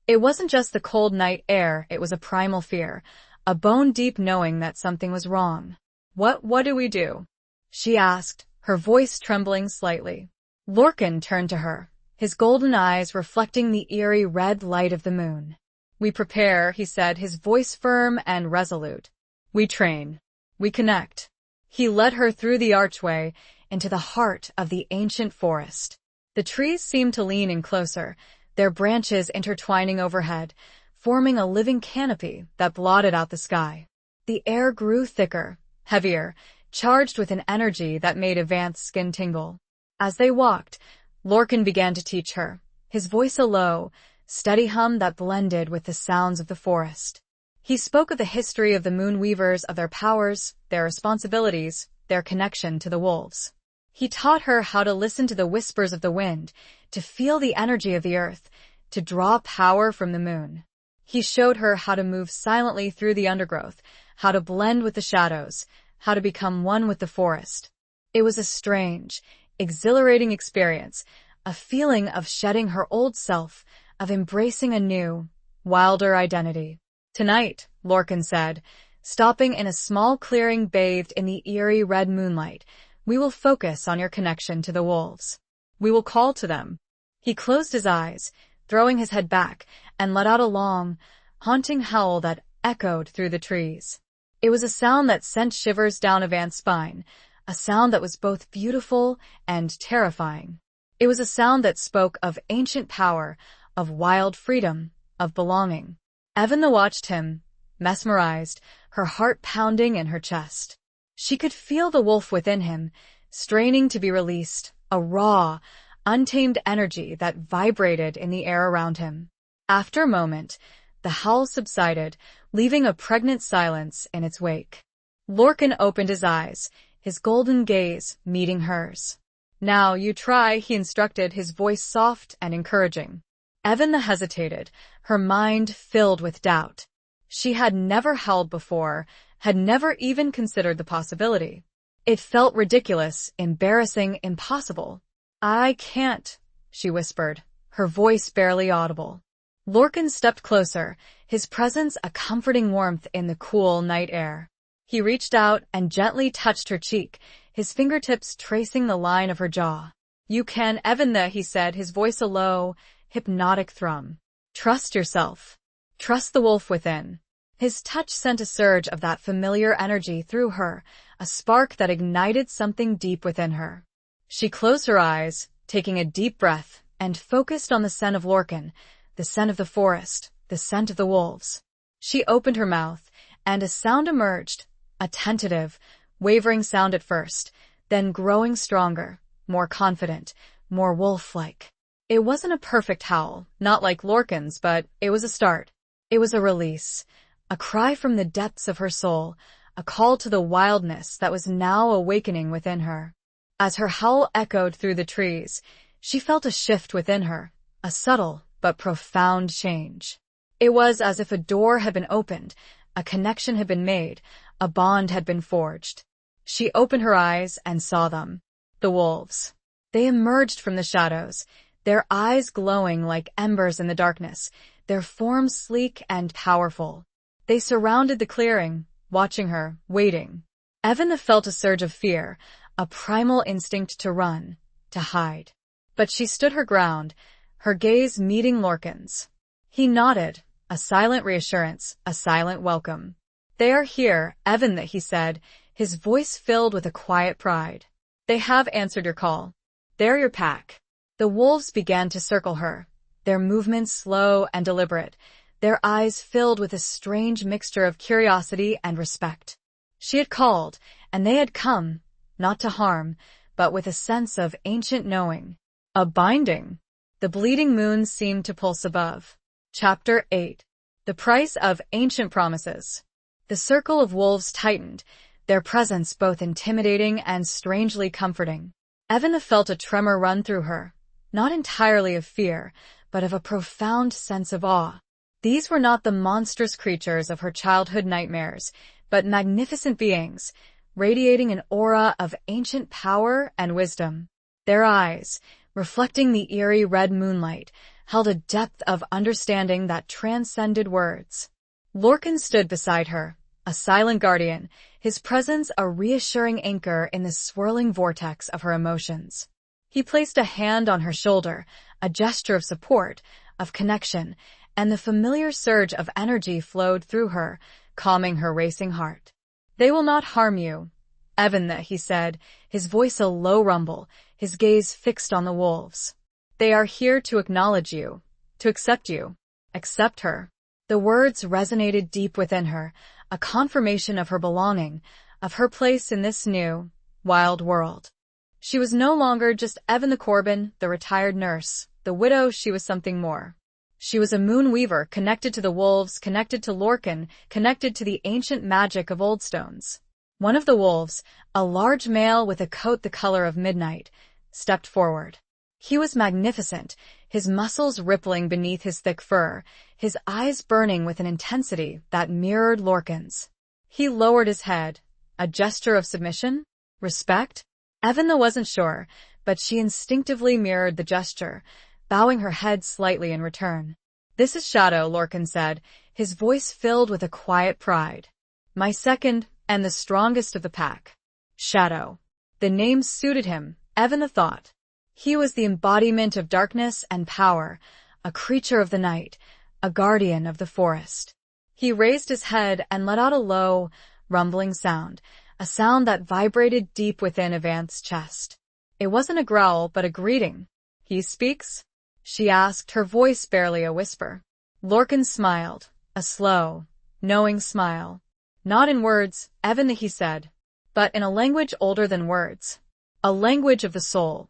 It wasn't just the cold night air, it was a primal fear, a bone-deep knowing that something was wrong. What do we do?" she asked, her voice trembling slightly. Lorcan turned to her, his golden eyes reflecting the eerie red light of the moon. "We prepare," he said, his voice firm and resolute. "We train. We connect." He led her through the archway into the heart of the ancient forest. The trees seemed to lean in closer, their branches intertwining overhead, forming a living canopy that blotted out the sky. The air grew thicker, heavier, charged with an energy that made Evan's skin tingle. As they walked, Lorcan began to teach her, his voice a low, steady hum that blended with the sounds of the forest. He spoke of the history of the moon weavers, of their powers, their responsibilities, their connection to the wolves. He taught her how to listen to the whispers of the wind, to feel the energy of the earth, to draw power from the moon. He showed her how to move silently through the undergrowth, how to blend with the shadows, how to become one with the forest. It was a strange, exhilarating experience, a feeling of shedding her old self, of embracing a new, wilder identity. "Tonight," Lorcan said, stopping in a small clearing bathed in the eerie red moonlight, "we will focus on your connection to the wolves. We will call to them." He closed his eyes, throwing his head back, and let out a long, haunting howl that echoed through the trees. It was a sound that sent shivers down Evan's spine, a sound that was both beautiful and terrifying. It was a sound that spoke of ancient power, of wild freedom, of belonging. Evan watched him, mesmerized, her heart pounding in her chest. She could feel the wolf within him, straining to be released, a raw, untamed energy that vibrated in the air around him. After a moment, the howl subsided, leaving a pregnant silence in its wake. Lorcan opened his eyes, his golden gaze meeting hers. "Now you try," he instructed, his voice soft and encouraging. Evan hesitated, her mind filled with doubt. She had never howled before, had never even considered the possibility. It felt ridiculous, embarrassing, impossible. "I can't," she whispered, her voice barely audible. Lorcan stepped closer, his presence a comforting warmth in the cool night air. He reached out and gently touched her cheek, his fingertips tracing the line of her jaw. "You can, Evan," he said, his voice a low, hypnotic thrum. "Trust yourself. Trust the wolf within." His touch sent a surge of that familiar energy through her, a spark that ignited something deep within her. She closed her eyes, taking a deep breath, and focused on the scent of Lorcan, the scent of the forest, the scent of the wolves. She opened her mouth, and a sound emerged, a tentative, wavering sound at first, then growing stronger, more confident, more wolf-like. It wasn't a perfect howl, not like Lorcan's, but it was a start. It was a release, a cry from the depths of her soul, a call to the wildness that was now awakening within her. As her howl echoed through the trees, she felt a shift within her, a subtle but profound change. It was as if a door had been opened, a connection had been made, a bond had been forged. She opened her eyes and saw them. The wolves. They emerged from the shadows, their eyes glowing like embers in the darkness, their forms sleek and powerful. They surrounded the clearing, watching her, waiting. Evan felt a surge of fear, a primal instinct to run, to hide. But she stood her ground, her gaze meeting Lorcan's. He nodded, a silent reassurance, a silent welcome. "They are here, Evan," he said, his voice filled with a quiet pride. "They have answered your call. They're your pack." The wolves began to circle her, their movements slow and deliberate, their eyes filled with a strange mixture of curiosity and respect. She had called, and they had come, not to harm, but with a sense of ancient knowing. A binding. The bleeding moon seemed to pulse above. Chapter 8. The Price of Ancient Promises. The circle of wolves tightened, their presence both intimidating and strangely comforting. Evan felt a tremor run through her, not entirely of fear, but of a profound sense of awe. These were not the monstrous creatures of her childhood nightmares, but magnificent beings, radiating an aura of ancient power and wisdom. Their eyes, reflecting the eerie red moonlight, held a depth of understanding that transcended words. Lorcan stood beside her, a silent guardian, his presence a reassuring anchor in the swirling vortex of her emotions. He placed a hand on her shoulder, a gesture of support, of connection, and the familiar surge of energy flowed through her, calming her racing heart. "They will not harm you, Evan," he said, his voice a low rumble, his gaze fixed on the wolves. "They are here to acknowledge you, to accept you. Accept her." The words resonated deep within her, a confirmation of her belonging, of her place in this new, wild world. She was no longer just Evan the Corbin, the retired nurse, the widow. She was something more. She was a moon weaver, connected to the wolves, connected to Lorcan, connected to the ancient magic of Oldstones. One of the wolves, a large male with a coat the color of midnight, stepped forward. He was magnificent, his muscles rippling beneath his thick fur, his eyes burning with an intensity that mirrored Lorcan's. He lowered his head, a gesture of submission? Respect? Evan wasn't sure, but she instinctively mirrored the gesture, bowing her head slightly in return. "This is Shadow," Lorcan said, his voice filled with a quiet pride. "My second and the strongest of the pack." Shadow. The name suited him, Evan thought. He was the embodiment of darkness and power, a creature of the night, a guardian of the forest. He raised his head and let out a low, rumbling sound, a sound that vibrated deep within Avant's chest. It wasn't a growl, but a greeting. "He speaks?" she asked, her voice barely a whisper. Lorcan smiled, a slow, knowing smile. "Not in words, Evan," he said, "but in a language older than words. A language of the soul,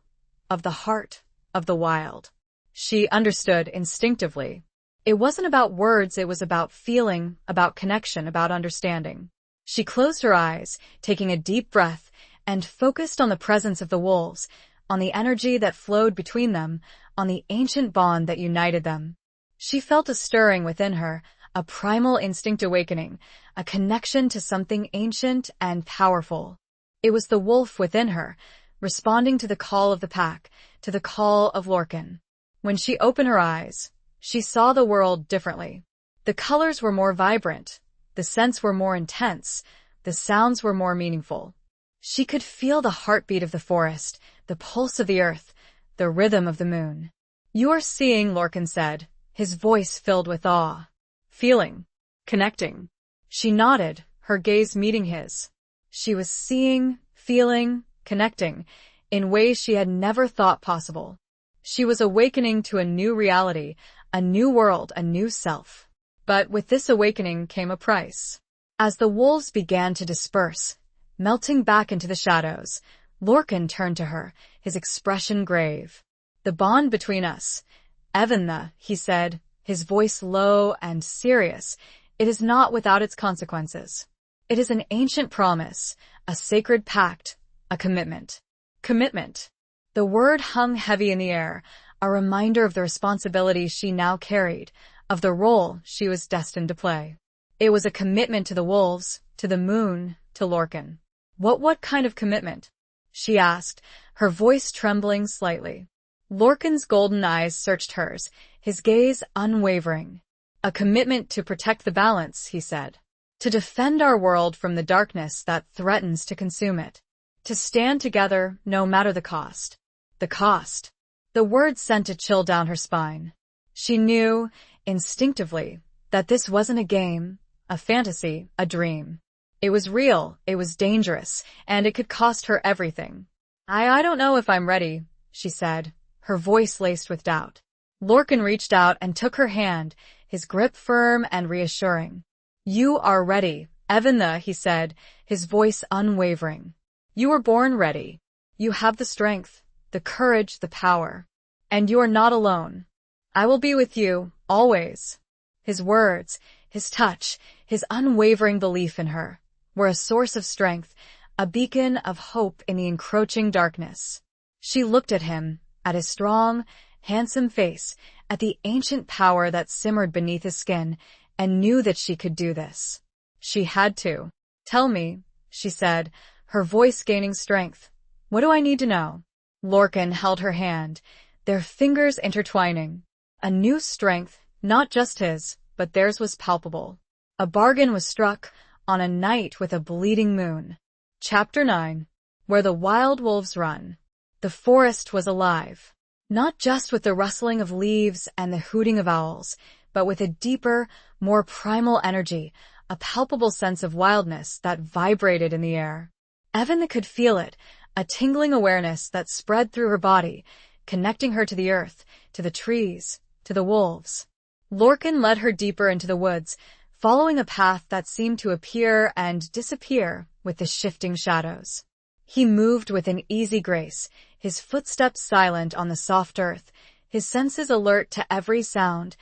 of the heart, of the wild." She understood instinctively. It wasn't about words, it was about feeling, about connection, about understanding. She closed her eyes, taking a deep breath, and focused on the presence of the wolves, on the energy that flowed between them, on the ancient bond that united them. She felt a stirring within her, a primal instinct awakening, a connection to something ancient and powerful. It was the wolf within her, responding to the call of the pack, to the call of Lorcan. When she opened her eyes, she saw the world differently. The colors were more vibrant, the scents were more intense, the sounds were more meaningful. She could feel the heartbeat of the forest, the pulse of the earth, the rhythm of the moon. "You are seeing," Lorcan said, his voice filled with awe. "Feeling. Connecting." She nodded, her gaze meeting his. She was seeing, feeling, connecting, in ways she had never thought possible. She was awakening to a new reality, a new world, a new self. But with this awakening came a price. As the wolves began to disperse, melting back into the shadows, Lorcan turned to her, his expression grave. "The bond between us, Evan, he said, his voice low and serious, it is not without its consequences. It is an ancient promise, a sacred pact, a commitment." Commitment. The word hung heavy in the air, a reminder of the responsibility she now carried, of the role she was destined to play. It was a commitment to the wolves, to the moon, to Lorcan. What kind of commitment?" she asked, her voice trembling slightly. Lorcan's golden eyes searched hers, his gaze unwavering. "A commitment to protect the balance," he said. "To defend our world from the darkness that threatens to consume it. To stand together no matter the cost." The cost. The word sent a chill down her spine. She knew, instinctively, that this wasn't a game, a fantasy, a dream. It was real, it was dangerous, and it could cost her everything. I don't know if I'm ready," she said, her voice laced with doubt. Lorcan reached out and took her hand, his grip firm and reassuring. "You are ready, Evan, he said, his voice unwavering. "You were born ready. You have the strength, the courage, the power. And you are not alone. I will be with you, always." His words, his touch, his unwavering belief in her, were a source of strength, a beacon of hope in the encroaching darkness. She looked at him, at his strong, handsome face, at the ancient power that simmered beneath his skin, and knew that she could do this. She had to. "Tell me," she said, her voice gaining strength. "What do I need to know?" Lorcan held her hand, their fingers intertwining. A new strength, not just his, but theirs was palpable. A bargain was struck on a night with a bleeding moon. Chapter 9. Where the Wild Wolves Run. The forest was alive. Not just with the rustling of leaves and the hooting of owls, but with a deeper, more primal energy, a palpable sense of wildness that vibrated in the air. Evan could feel it, a tingling awareness that spread through her body, connecting her to the earth, to the trees, to the wolves. Lorcan led her deeper into the woods, following a path that seemed to appear and disappear with the shifting shadows. He moved with an easy grace, his footsteps silent on the soft earth, his senses alert to every sound,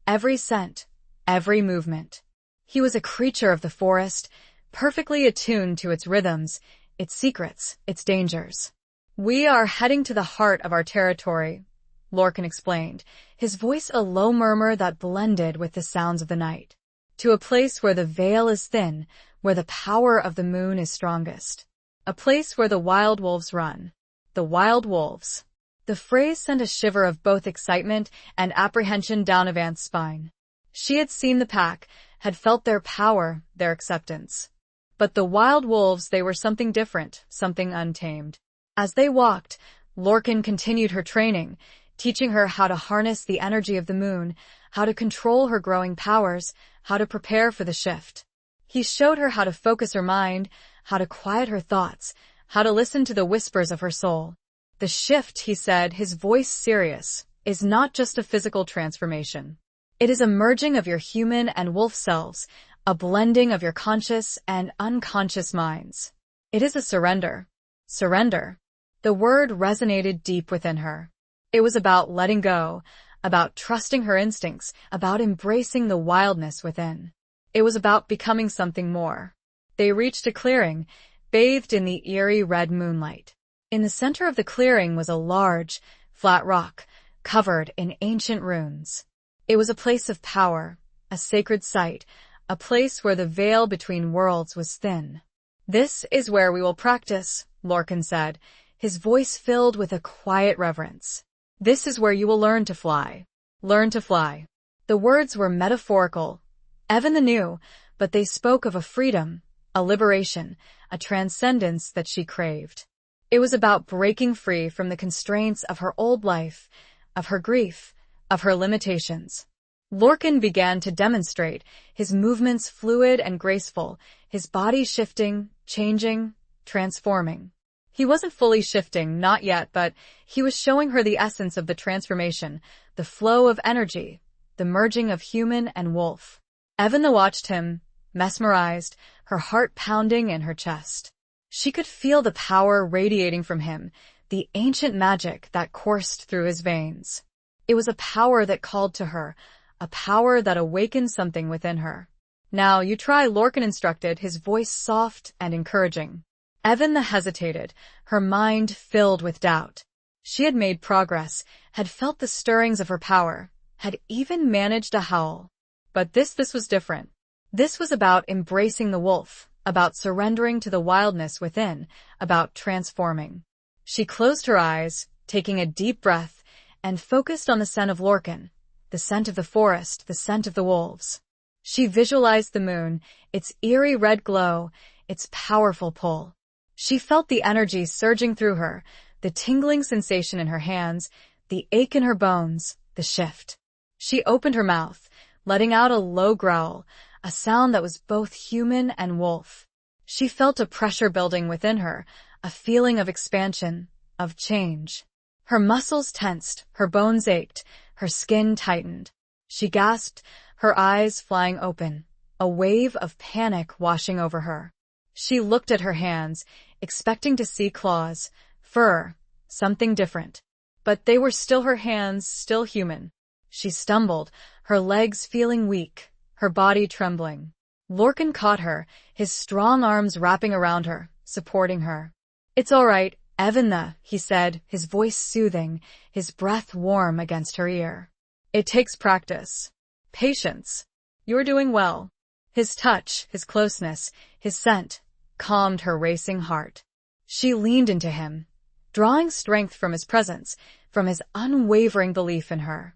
every scent, every movement. He was a creature of the forest, perfectly attuned to its rhythms, its secrets, its dangers. "We are heading to the heart of our territory," Lorcan explained, his voice a low murmur that blended with the sounds of the night. "To a place where the veil is thin, where the power of the moon is strongest. A place where the wild wolves run." The wild wolves. The phrase sent a shiver of both excitement and apprehension down Avant's spine. She had seen the pack, had felt their power, their acceptance. But the wild wolves, they were something different, something untamed. As they walked, Lorcan continued her training, teaching her how to harness the energy of the moon, how to control her growing powers, how to prepare for the shift. He showed her how to focus her mind, how to quiet her thoughts, how to listen to the whispers of her soul. "The shift," he said, his voice serious, "is not just a physical transformation. It is a merging of your human and wolf selves, a blending of your conscious and unconscious minds. It is a surrender." Surrender. The word resonated deep within her. It was about letting go, about trusting her instincts, about embracing the wildness within. It was about becoming something more. They reached a clearing, bathed in the eerie red moonlight. In the center of the clearing was a large, flat rock, covered in ancient runes. It was a place of power, a sacred site, a place where the veil between worlds was thin. "This is where we will practice," Lorcan said, his voice filled with a quiet reverence. "This is where you will learn to fly. Learn to fly." The words were metaphorical. Evan knew, but they spoke of a freedom, a liberation, a transcendence that she craved. It was about breaking free from the constraints of her old life, of her grief, of her limitations. Lorcan began to demonstrate, his movements fluid and graceful, his body shifting, changing, transforming. He wasn't fully shifting, not yet, but he was showing her the essence of the transformation, the flow of energy, the merging of human and wolf. Evan watched him, mesmerized, her heart pounding in her chest. She could feel the power radiating from him, the ancient magic that coursed through his veins. It was a power that called to her, a power that awakened something within her. "Now you try," Lorcan instructed, his voice soft and encouraging. Evan hesitated, her mind filled with doubt. She had made progress, had felt the stirrings of her power, had even managed a howl. But this was different. This was about embracing the wolf, about surrendering to the wildness within, about transforming. She closed her eyes, taking a deep breath, and focused on the scent of Lorcan, the scent of the forest, the scent of the wolves. She visualized the moon, its eerie red glow, its powerful pull. She felt the energy surging through her, the tingling sensation in her hands, the ache in her bones, the shift. She opened her mouth, letting out a low growl, a sound that was both human and wolf. She felt a pressure building within her, a feeling of expansion, of change. Her muscles tensed, her bones ached, her skin tightened. She gasped, her eyes flying open, a wave of panic washing over her. She looked at her hands, expecting to see claws, fur, something different. But they were still her hands, still human. She stumbled, her legs feeling weak, her body trembling. Lorcan caught her, his strong arms wrapping around her, supporting her. "It's all right, Evan," he said, his voice soothing, his breath warm against her ear. "It takes practice. Patience. You're doing well." His touch, his closeness, his scent, calmed her racing heart. She leaned into him, drawing strength from his presence, from his unwavering belief in her.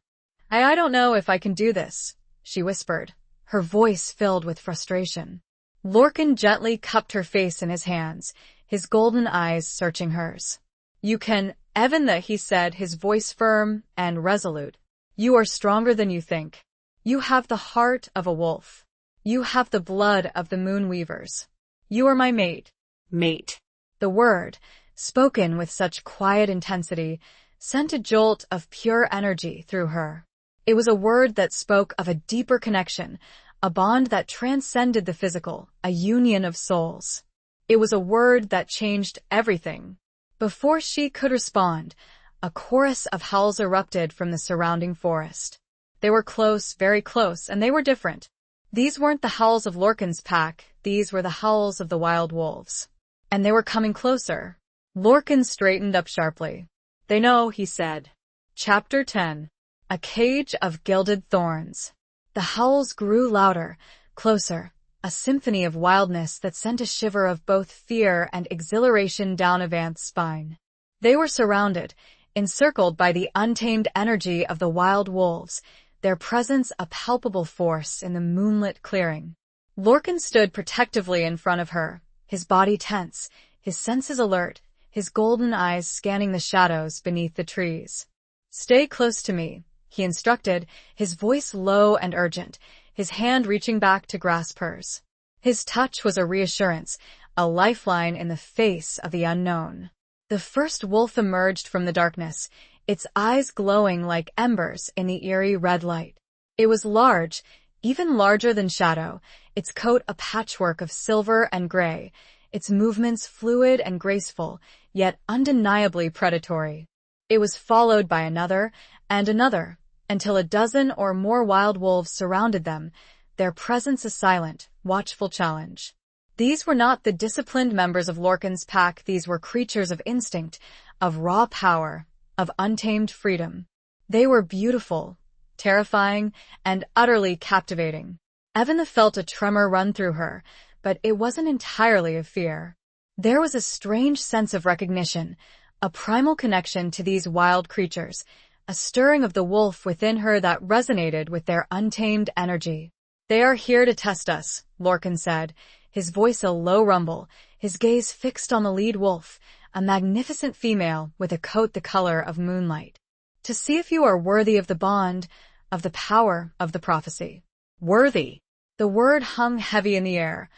I don't know if I can do this," she whispered, her voice filled with frustration. Lorcan gently cupped her face in his hands, his golden eyes searching hers. "You can, Evan," he said, his voice firm and resolute. "You are stronger than you think. You have the heart of a wolf. You have the blood of the moon weavers. You are my mate." Mate. The word, spoken with such quiet intensity, sent a jolt of pure energy through her. It was a word that spoke of a deeper connection, a bond that transcended the physical, a union of souls. It was a word that changed everything. Before she could respond, a chorus of howls erupted from the surrounding forest. They were close, very close, and they were different. These weren't the howls of Lorcan's pack, these were the howls of the wild wolves. And they were coming closer. Lorcan straightened up sharply. They know, he said. Chapter 10. A Cage of Gilded Thorns. The howls grew louder, closer, a symphony of wildness that sent a shiver of both fear and exhilaration down Avant's spine. They were surrounded, encircled by the untamed energy of the wild wolves, their presence a palpable force in the moonlit clearing. Lorcan stood protectively in front of her, his body tense, his senses alert, his golden eyes scanning the shadows beneath the trees. "Stay close to me," he instructed, his voice low and urgent, his hand reaching back to grasp hers. His touch was a reassurance, a lifeline in the face of the unknown. The first wolf emerged from the darkness, its eyes glowing like embers in the eerie red light. It was large, even larger than Shadow, its coat a patchwork of silver and gray, its movements fluid and graceful, yet undeniably predatory. It was followed by another and another, until a dozen or more wild wolves surrounded them, their presence a silent, watchful challenge. These were not the disciplined members of Lorcan's pack, these were creatures of instinct, of raw power, of untamed freedom. They were beautiful, terrifying, and utterly captivating. Evan felt a tremor run through her, but it wasn't entirely of fear. There was a strange sense of recognition, a primal connection to these wild creatures, a stirring of the wolf within her that resonated with their untamed energy. "They are here to test us," Lorcan said, his voice a low rumble, his gaze fixed on the lead wolf, a magnificent female with a coat the color of moonlight. "To see if you are worthy of the bond, of the power of the prophecy." Worthy. The word hung heavy in the air,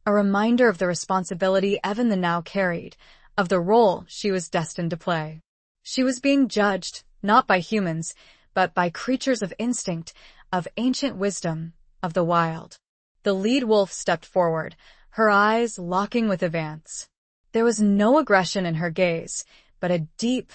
a reminder of the responsibility Evan the now carried, of the role she was destined to play. She was being judged, not by humans, but by creatures of instinct, of ancient wisdom, of the wild. The lead wolf stepped forward, her eyes locking with Avant's. There was no aggression in her gaze, but a deep,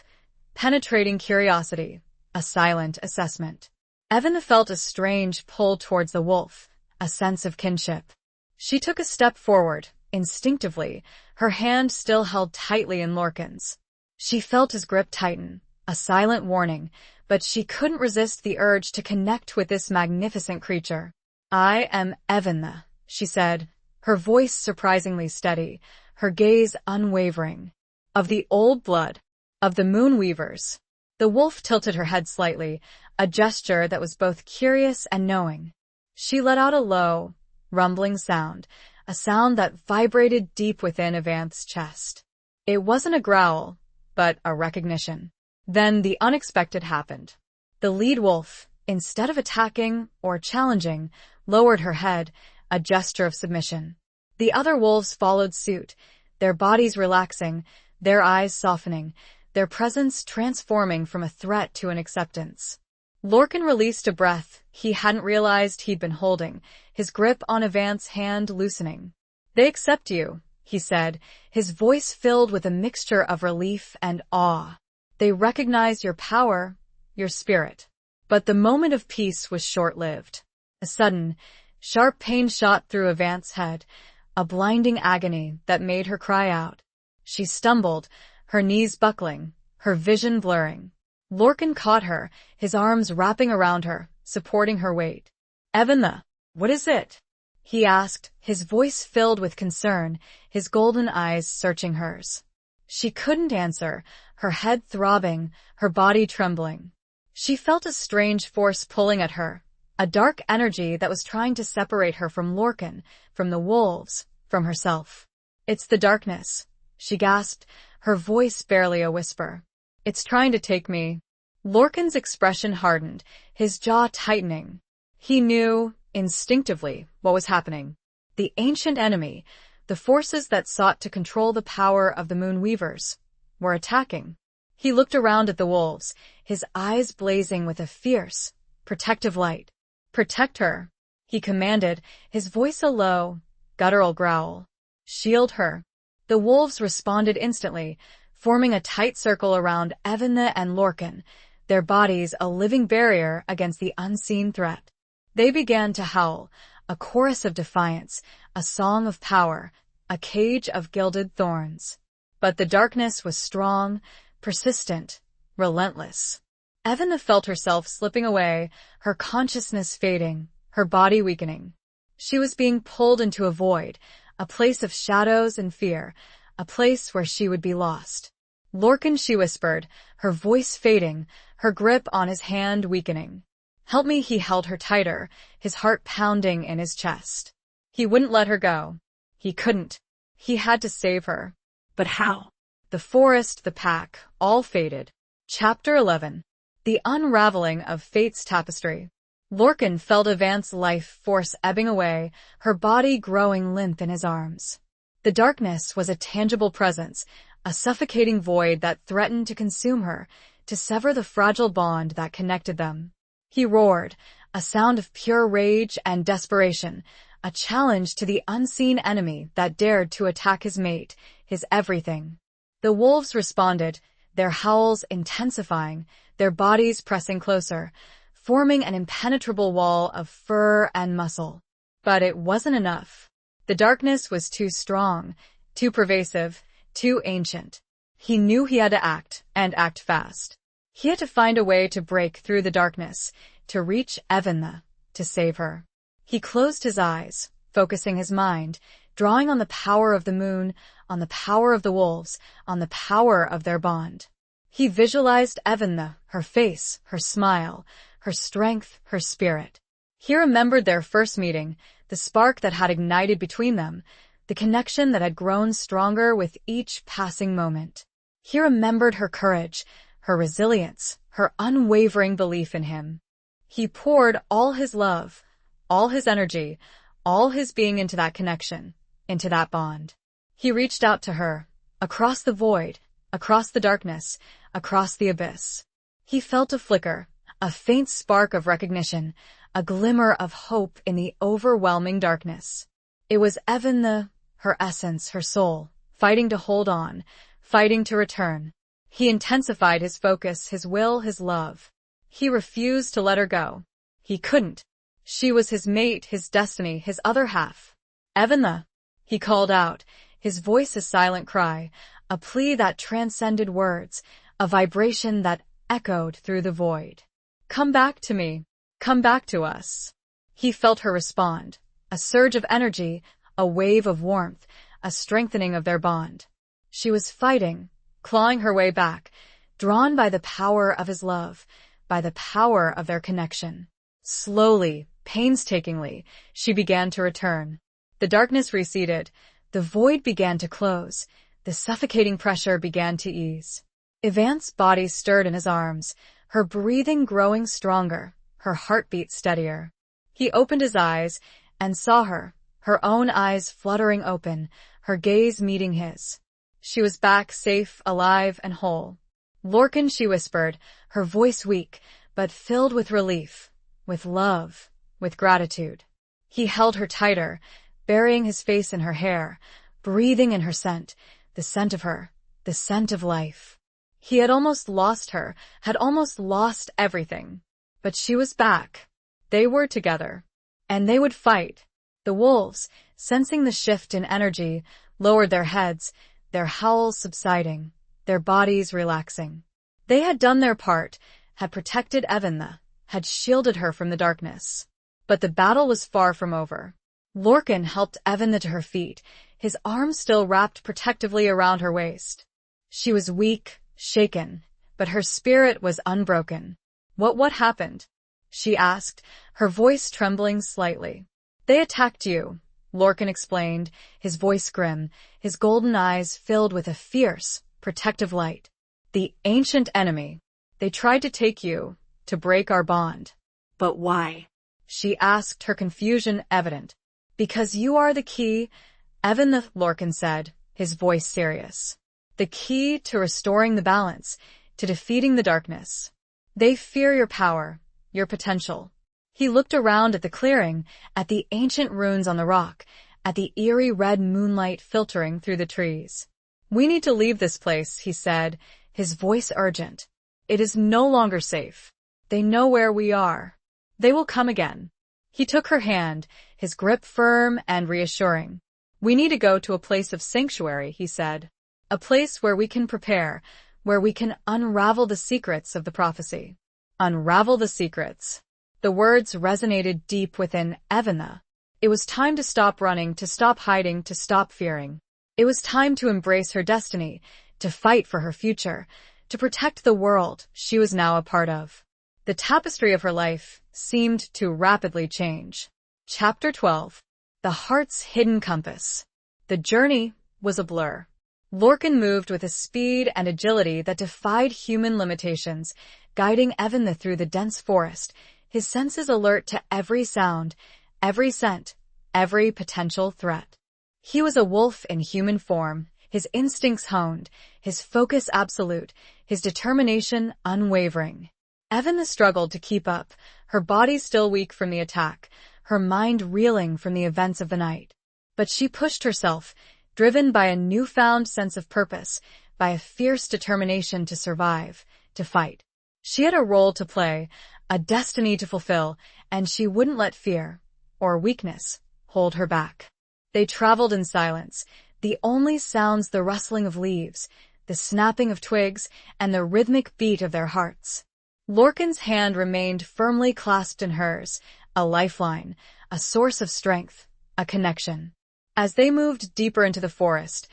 penetrating curiosity, a silent assessment. Evan felt a strange pull towards the wolf, a sense of kinship. She took a step forward, instinctively, her hand still held tightly in Lorcan's. She felt his grip tighten, a silent warning, but she couldn't resist the urge to connect with this magnificent creature. "I am Evan," she said, her voice surprisingly steady, her gaze unwavering. "Of the old blood, of the Moonweavers." The wolf tilted her head slightly, a gesture that was both curious and knowing. She let out a low, rumbling sound, a sound that vibrated deep within Avant's chest. It wasn't a growl, but a recognition. Then the unexpected happened. The lead wolf, instead of attacking or challenging, lowered her head, a gesture of submission. The other wolves followed suit, their bodies relaxing, their eyes softening, their presence transforming from a threat to an acceptance. Lorcan released a breath he hadn't realized he'd been holding, his grip on Avant's hand loosening. "They accept you," he said, his voice filled with a mixture of relief and awe. "They recognize your power, your spirit." But the moment of peace was short-lived. A sudden, sharp pain shot through Avant's head, a blinding agony that made her cry out. She stumbled, her knees buckling, her vision blurring. Lorcan caught her, his arms wrapping around her, supporting her weight. "Evan, what is it?" he asked, his voice filled with concern, his golden eyes searching hers. She couldn't answer, her head throbbing, her body trembling. She felt a strange force pulling at her, a dark energy that was trying to separate her from Lorcan, from the wolves, from herself. "It's the darkness," she gasped, her voice barely a whisper. "It's trying to take me." Lorcan's expression hardened, his jaw tightening. He knew, instinctively, what was happening. The ancient enemy, the forces that sought to control the power of the Moonweavers, were attacking. He looked around at the wolves, his eyes blazing with a fierce, protective light. "Protect her," he commanded, his voice a low, guttural growl. "Shield her." The wolves responded instantly, forming a tight circle around Evan and Lorcan, their bodies a living barrier against the unseen threat. They began to howl, a chorus of defiance, a song of power, a cage of gilded thorns. But the darkness was strong, persistent, relentless. Evelyn felt herself slipping away, her consciousness fading, her body weakening. She was being pulled into a void, a place of shadows and fear, a place where she would be lost. "Lorcan," she whispered, her voice fading, her grip on his hand weakening. "Help me." He held her tighter, his heart pounding in his chest. He wouldn't let her go. He couldn't. He had to save her. But how? The forest, the pack, all faded. Chapter 11. The unraveling of fate's tapestry. Lorcan felt Avant's life force ebbing away, her body growing limp in his arms. The darkness was a tangible presence, a suffocating void that threatened to consume her, to sever the fragile bond that connected them. He roared, a sound of pure rage and desperation, a challenge to the unseen enemy that dared to attack his mate, his everything. The wolves responded, their howls intensifying, their bodies pressing closer, forming an impenetrable wall of fur and muscle. But it wasn't enough. The darkness was too strong, too pervasive, too ancient. He knew he had to act, and act fast. He had to find a way to break through the darkness, to reach Evelyn, to save her. He closed his eyes, focusing his mind, drawing on the power of the moon, on the power of the wolves, on the power of their bond. He visualized Evelyn, her face, her smile, her strength, her spirit. He remembered their first meeting, the spark that had ignited between them, the connection that had grown stronger with each passing moment. He remembered her courage, her resilience, her unwavering belief in him. He poured all his love, all his energy, all his being into that connection, into that bond. He reached out to her, across the void, across the darkness, across the abyss. He felt a flicker, a faint spark of recognition, a glimmer of hope in the overwhelming darkness. It was Evelyn, her essence, her soul, fighting to hold on, fighting to return. He intensified his focus, his will, his love. He refused to let her go. He couldn't. She was his mate, his destiny, his other half. "Evelyn," he called out, his voice a silent cry, a plea that transcended words, a vibration that echoed through the void. "Come back to me. Come back to us." He felt her respond, a surge of energy, a wave of warmth, a strengthening of their bond. She was fighting, clawing her way back, drawn by the power of his love, by the power of their connection. Slowly, painstakingly, she began to return. The darkness receded, the void began to close, the suffocating pressure began to ease. Avant's body stirred in his arms, her breathing growing stronger, her heartbeat steadier. He opened his eyes and saw her, her own eyes fluttering open, her gaze meeting his. She was back, safe, alive, and whole. "Lorcan," she whispered, her voice weak, but filled with relief, with love, with gratitude. He held her tighter, burying his face in her hair, breathing in her scent, the scent of her, the scent of life. He had almost lost her, had almost lost everything. But she was back. They were together. And they would fight. The wolves, sensing the shift in energy, lowered their heads, their howls subsiding, their bodies relaxing. They had done their part, had protected Evelyn, had shielded her from the darkness. But the battle was far from over. Lorcan helped Evelyn to her feet, his arms still wrapped protectively around her waist. She was weak, shaken, but her spirit was unbroken. What happened?" she asked, her voice trembling slightly. "They attacked you," Lorcan explained, his voice grim, his golden eyes filled with a fierce, protective light. "The ancient enemy. They tried to take you, to break our bond." "But why?" she asked, her confusion evident. "Because you are the key," Evelyn, Lorcan said, his voice serious. "The key to restoring the balance, to defeating the darkness. They fear your power, your potential." He looked around at the clearing, at the ancient runes on the rock, at the eerie red moonlight filtering through the trees. "We need to leave this place," he said, his voice urgent. "It is no longer safe. They know where we are. They will come again." He took her hand, his grip firm and reassuring. "We need to go to a place of sanctuary," he said. "A place where we can prepare, where we can unravel the secrets of the prophecy." Unravel the secrets. The words resonated deep within Evanna. It was time to stop running, to stop hiding, to stop fearing. It was time to embrace her destiny, to fight for her future, to protect the world she was now a part of. The tapestry of her life seemed to rapidly change. Chapter 12. The Heart's Hidden Compass. The journey was a blur. Lorcan moved with a speed and agility that defied human limitations, guiding Evanna through the dense forest, his senses alert to every sound, every scent, every potential threat. He was a wolf in human form, his instincts honed, his focus absolute, his determination unwavering. Evanna struggled to keep up, her body still weak from the attack, her mind reeling from the events of the night. But she pushed herself, driven by a newfound sense of purpose, by a fierce determination to survive, to fight. She had a role to play, a destiny to fulfill, and she wouldn't let fear, or weakness, hold her back. They traveled in silence, the only sounds the rustling of leaves, the snapping of twigs, and the rhythmic beat of their hearts. Lorcan's hand remained firmly clasped in hers, a lifeline, a source of strength, a connection. As they moved deeper into the forest,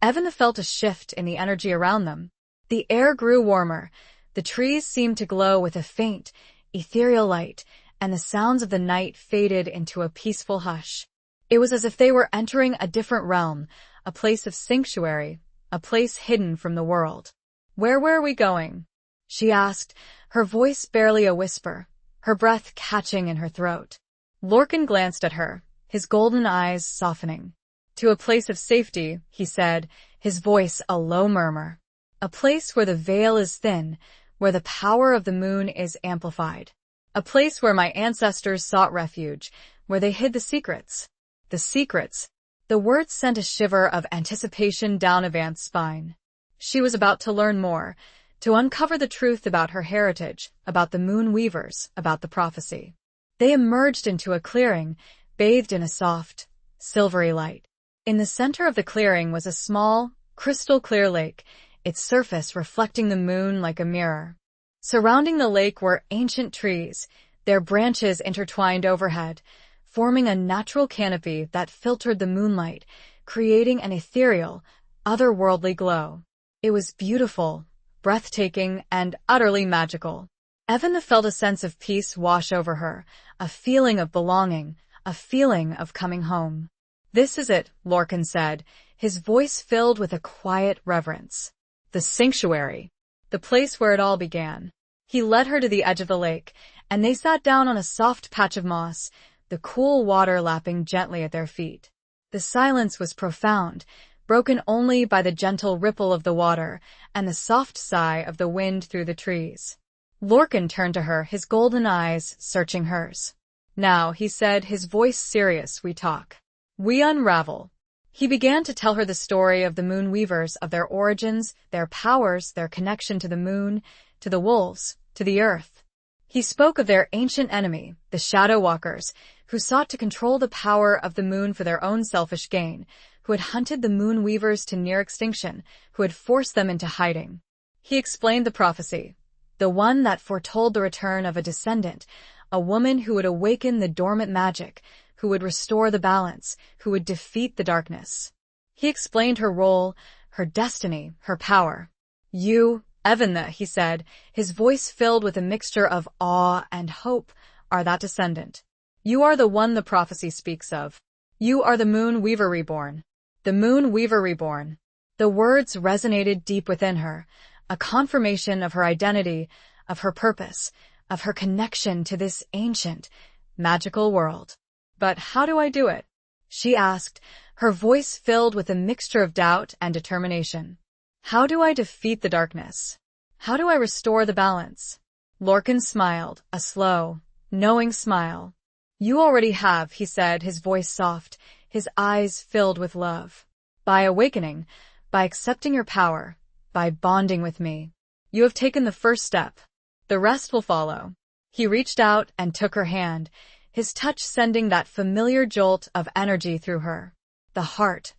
Evanna felt a shift in the energy around them. The air grew warmer, the trees seemed to glow with a faint, ethereal light, and the sounds of the night faded into a peaceful hush. It was as if they were entering a different realm, a place of sanctuary, a place hidden from the world. "Where were we going?" she asked, her voice barely a whisper, her breath catching in her throat. Lorcan glanced at her, his golden eyes softening. "To a place of safety," he said, his voice a low murmur. "A place where the veil is thin, where the power of the moon is amplified. A place where my ancestors sought refuge, where they hid the secrets." The secrets. The words sent a shiver of anticipation down Avant's spine. She was about to learn more, to uncover the truth about her heritage, about the moon weavers, about the prophecy. They emerged into a clearing, bathed in a soft, silvery light. In the center of the clearing was a small, crystal-clear lake, its surface reflecting the moon like a mirror. Surrounding the lake were ancient trees, their branches intertwined overhead, forming a natural canopy that filtered the moonlight, creating an ethereal, otherworldly glow. It was beautiful, breathtaking, and utterly magical. Evanna felt a sense of peace wash over her, a feeling of belonging, a feeling of coming home. "This is it," Lorcan said, his voice filled with a quiet reverence. "The sanctuary. The place where it all began." He led her to the edge of the lake, and they sat down on a soft patch of moss, the cool water lapping gently at their feet. The silence was profound, broken only by the gentle ripple of the water and the soft sigh of the wind through the trees. Lorcan turned to her, his golden eyes searching hers. "Now," he said, his voice serious, "we talk. We unravel." He began to tell her the story of the moon weavers, of their origins, their powers, their connection to the moon, to the wolves, to the earth. He spoke of their ancient enemy, the Shadow Walkers, who sought to control the power of the moon for their own selfish gain, who had hunted the moon weavers to near extinction, who had forced them into hiding. He explained the prophecy, the one that foretold the return of a descendant, a woman who would awaken the dormant magic, who would restore the balance, who would defeat the darkness. He explained her role, her destiny, her power. "You, Evanna," he said, his voice filled with a mixture of awe and hope, "are that descendant. You are the one the prophecy speaks of. You are the moon weaver reborn. The moon weaver reborn." The words resonated deep within her, a confirmation of her identity, of her purpose, of her connection to this ancient, magical world. "But how do I do it?" she asked, her voice filled with a mixture of doubt and determination. "How do I defeat the darkness? How do I restore the balance?" Lorcan smiled, a slow, knowing smile. "You already have," he said, his voice soft, his eyes filled with love. "By awakening, by accepting your power, by bonding with me. You have taken the first step. The rest will follow." He reached out and took her hand, his touch sending that familiar jolt of energy through her. The heart,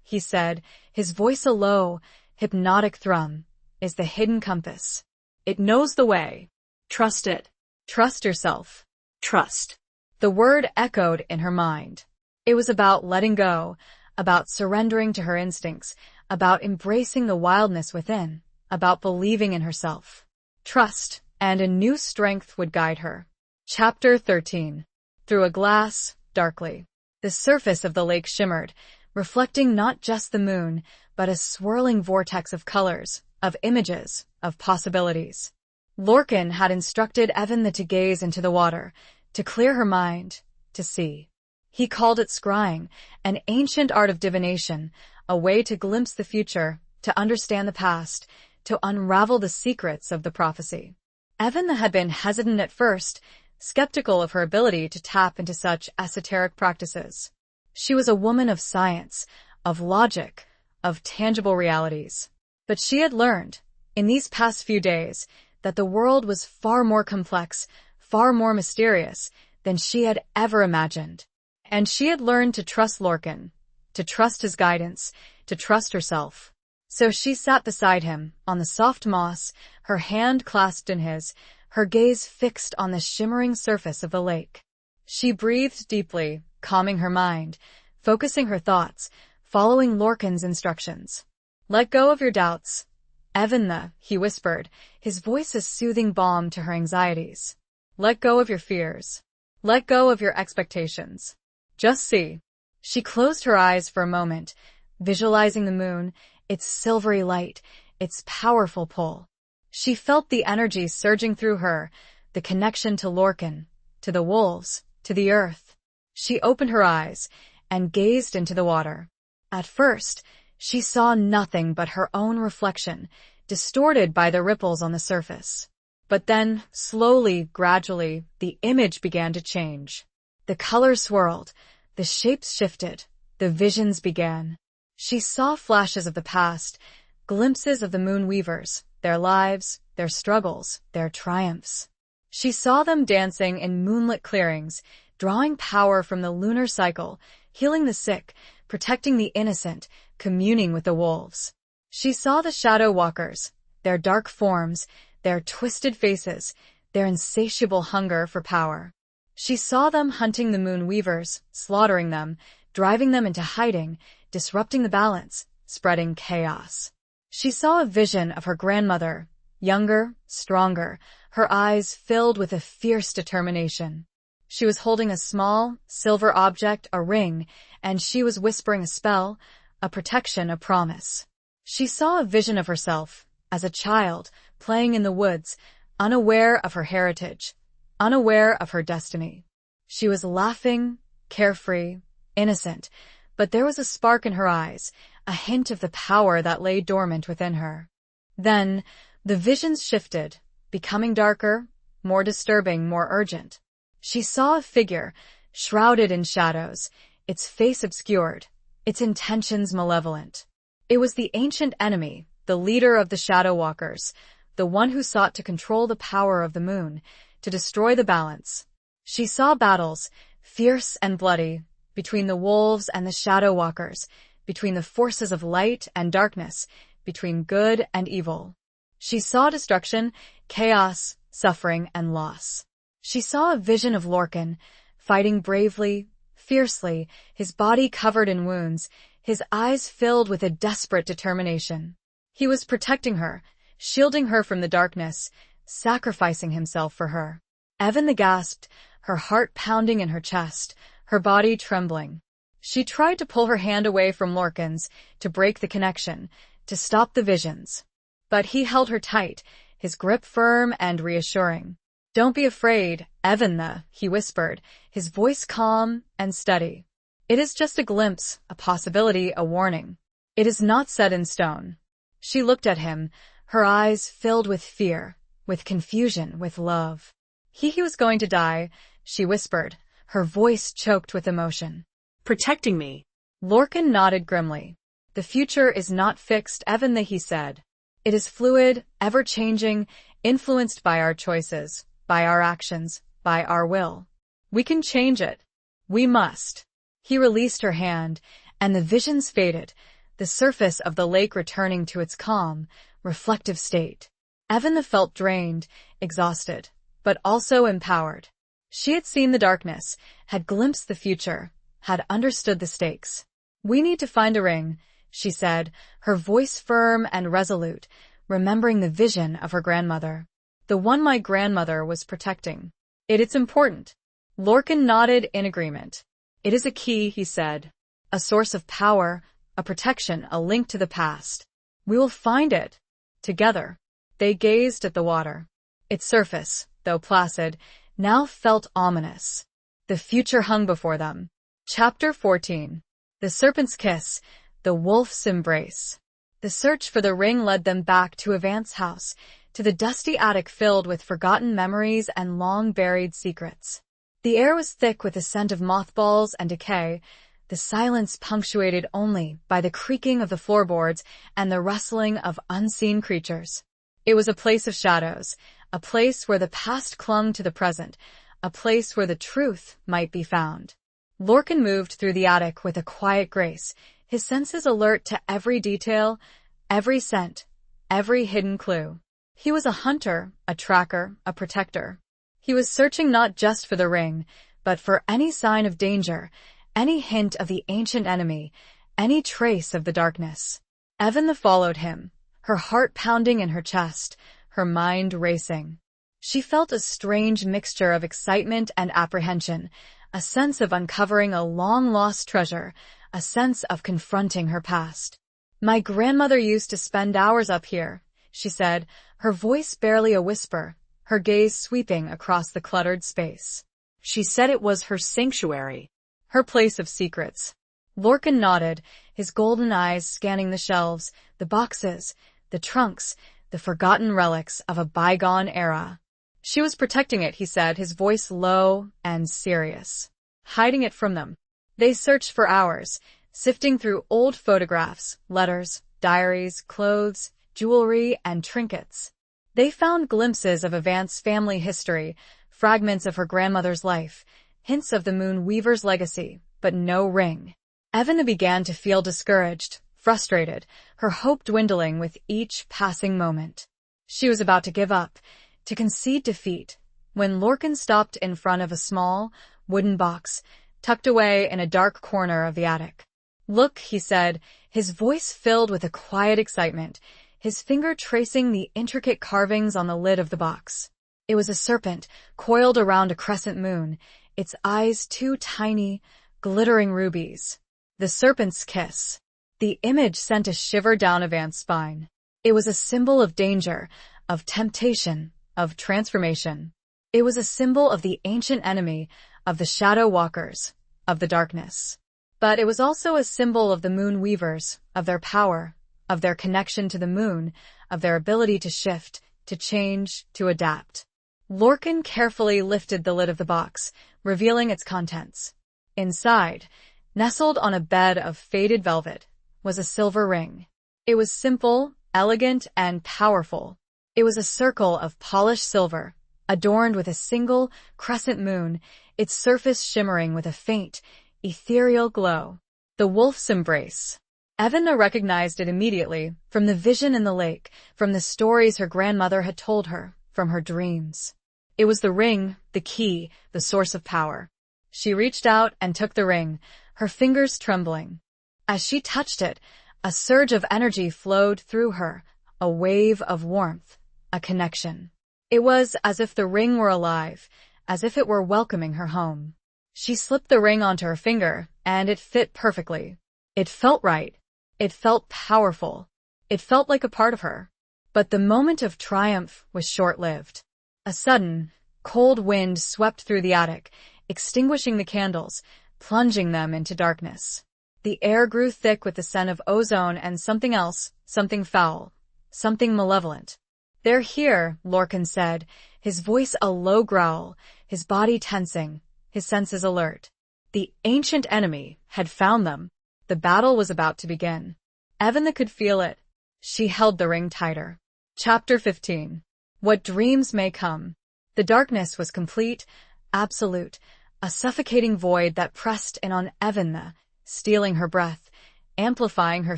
he said, his voice a low, hypnotic thrum, is the hidden compass. It knows the way. Trust it. Trust yourself. Trust. The word echoed in her mind. It was about letting go, about surrendering to her instincts, about embracing the wildness within, about believing in herself. Trust, and a new strength would guide her. Chapter 13. Through a glass, darkly. The surface of the lake shimmered, reflecting not just the moon, but a swirling vortex of colors, of images, of possibilities. Lorcan had instructed Evan to gaze into the water, to clear her mind, to see. He called it scrying, an ancient art of divination, a way to glimpse the future, to understand the past, to unravel the secrets of the prophecy. Evan had been hesitant at first, skeptical of her ability to tap into such esoteric practices. She was a woman of science, of logic, of tangible realities. But she had learned, in these past few days, that the world was far more complex, far more mysterious than she had ever imagined. And she had learned to trust Lorcan, to trust his guidance, to trust herself. So she sat beside him, on the soft moss, her hand clasped in his, her gaze fixed on the shimmering surface of the lake. She breathed deeply, calming her mind, focusing her thoughts, following Lorcan's instructions. Let go of your doubts. Evan, he whispered, his voice a soothing balm to her anxieties. Let go of your fears. Let go of your expectations. Just see. She closed her eyes for a moment, visualizing the moon, its silvery light, its powerful pull. She felt the energy surging through her, the connection to Lorcan, to the wolves, to the earth. She opened her eyes and gazed into the water. At first, she saw nothing but her own reflection, distorted by the ripples on the surface. But then, slowly, gradually, the image began to change. The colors swirled, the shapes shifted, the visions began. She saw flashes of the past, glimpses of the moon weavers, their lives, their struggles, their triumphs. She saw them dancing in moonlit clearings, drawing power from the lunar cycle, healing the sick, protecting the innocent, communing with the wolves. She saw the shadow walkers, their dark forms, their twisted faces, their insatiable hunger for power. She saw them hunting the moon weavers, slaughtering them, driving them into hiding, disrupting the balance, spreading chaos. She saw a vision of her grandmother, younger, stronger, her eyes filled with a fierce determination. She was holding a small, silver object, a ring, and she was whispering a spell, a protection, a promise. She saw a vision of herself, as a child, playing in the woods, unaware of her heritage, unaware of her destiny. She was laughing, carefree, innocent, but there was a spark in her eyes, a hint of the power that lay dormant within her. Then, the visions shifted, becoming darker, more disturbing, more urgent. She saw a figure, shrouded in shadows, its face obscured, its intentions malevolent. It was the ancient enemy, the leader of the Shadow Walkers, the one who sought to control the power of the moon, to destroy the balance. She saw battles, fierce and bloody, between the wolves and the Shadow Walkers, between the forces of light and darkness, between good and evil. She saw destruction, chaos, suffering, and loss. She saw a vision of Lorcan, fighting bravely, fiercely, his body covered in wounds, his eyes filled with a desperate determination. He was protecting her, shielding her from the darkness, sacrificing himself for her. Evan gasped, her heart pounding in her chest, her body trembling. She tried to pull her hand away from Lorcan's, to break the connection, to stop the visions. But he held her tight, his grip firm and reassuring. Don't be afraid, Evan, he whispered, his voice calm and steady. It is just a glimpse, a possibility, a warning. It is not set in stone. She looked at him, her eyes filled with fear, with confusion, with love. He was going to die, she whispered, her voice choked with emotion. Protecting me. Lorcan nodded grimly. The future is not fixed, Evan, he said. It is fluid, ever-changing, influenced by our choices, by our actions, by our will. We can change it. We must. He released her hand, and the visions faded, the surface of the lake returning to its calm, reflective state. Evan felt drained, exhausted, but also empowered. She had seen the darkness, had glimpsed the future, had understood the stakes. "We need to find a ring," she said, her voice firm and resolute, remembering the vision of her grandmother. "The one my grandmother was protecting. It's important." Lorcan nodded in agreement. "It is a key," he said. "A source of power, a protection, a link to the past. We will find it. Together." They gazed at the water. Its surface, though placid, now felt ominous. The future hung before them. Chapter 14. The Serpent's Kiss, the Wolf's Embrace. The search for the ring led them back to Avant's house, to the dusty attic filled with forgotten memories and long-buried secrets. The air was thick with the scent of mothballs and decay, the silence punctuated only by the creaking of the floorboards and the rustling of unseen creatures. It was a place of shadows, a place where the past clung to the present, a place where the truth might be found. Lorcan moved through the attic with a quiet grace, his senses alert to every detail, every scent, every hidden clue. He was a hunter, a tracker, a protector. He was searching not just for the ring, but for any sign of danger, any hint of the ancient enemy, any trace of the darkness. Evan followed him, her heart pounding in her chest, her mind racing. She felt a strange mixture of excitement and apprehension, a sense of uncovering a long-lost treasure, a sense of confronting her past. "My grandmother used to spend hours up here," she said, her voice barely a whisper, her gaze sweeping across the cluttered space. She said it was her sanctuary. Her place of secrets. Lorcan nodded, his golden eyes scanning the shelves, the boxes, the trunks, the forgotten relics of a bygone era. "She was protecting it," he said, his voice low and serious. "Hiding it from them." They searched for hours, sifting through old photographs, letters, diaries, clothes, jewelry, and trinkets. They found glimpses of Avant's family history, fragments of her grandmother's life, hints of the Moon Weaver's legacy, but no ring. Evan began to feel discouraged, frustrated, her hope dwindling with each passing moment. She was about to give up, to concede defeat, when Lorcan stopped in front of a small, wooden box, tucked away in a dark corner of the attic. "Look," he said, his voice filled with a quiet excitement, his finger tracing the intricate carvings on the lid of the box. It was a serpent, coiled around a crescent moon, its eyes two tiny, glittering rubies. The serpent's kiss. The image sent a shiver down Avant's spine. It was a symbol of danger, of temptation, of transformation. It was a symbol of the ancient enemy, of the shadow walkers, of the darkness. But it was also a symbol of the Moon Weavers, of their power, of their connection to the moon, of their ability to shift, to change, to adapt. Lorcan carefully lifted the lid of the box, revealing its contents. Inside, nestled on a bed of faded velvet, was a silver ring. It was simple, elegant, and powerful. It was a circle of polished silver, adorned with a single crescent moon, its surface shimmering with a faint, ethereal glow. The Wolf's Embrace. Evan recognized it immediately, from the vision in the lake, from the stories her grandmother had told her, from her dreams. It was the ring, the key, the source of power. She reached out and took the ring, her fingers trembling. As she touched it, a surge of energy flowed through her, a wave of warmth, a connection. It was as if the ring were alive, as if it were welcoming her home. She slipped the ring onto her finger, and it fit perfectly. It felt right. It felt powerful. It felt like a part of her. But the moment of triumph was short-lived. A sudden, cold wind swept through the attic, extinguishing the candles, plunging them into darkness. The air grew thick with the scent of ozone and something else, something foul, something malevolent. "They're here," Lorcan said, his voice a low growl, his body tensing, his senses alert. The ancient enemy had found them. The battle was about to begin. Evan could feel it. She held the ring tighter. Chapter 15. What Dreams May Come. The darkness was complete, absolute, a suffocating void that pressed in on Eventha, stealing her breath, amplifying her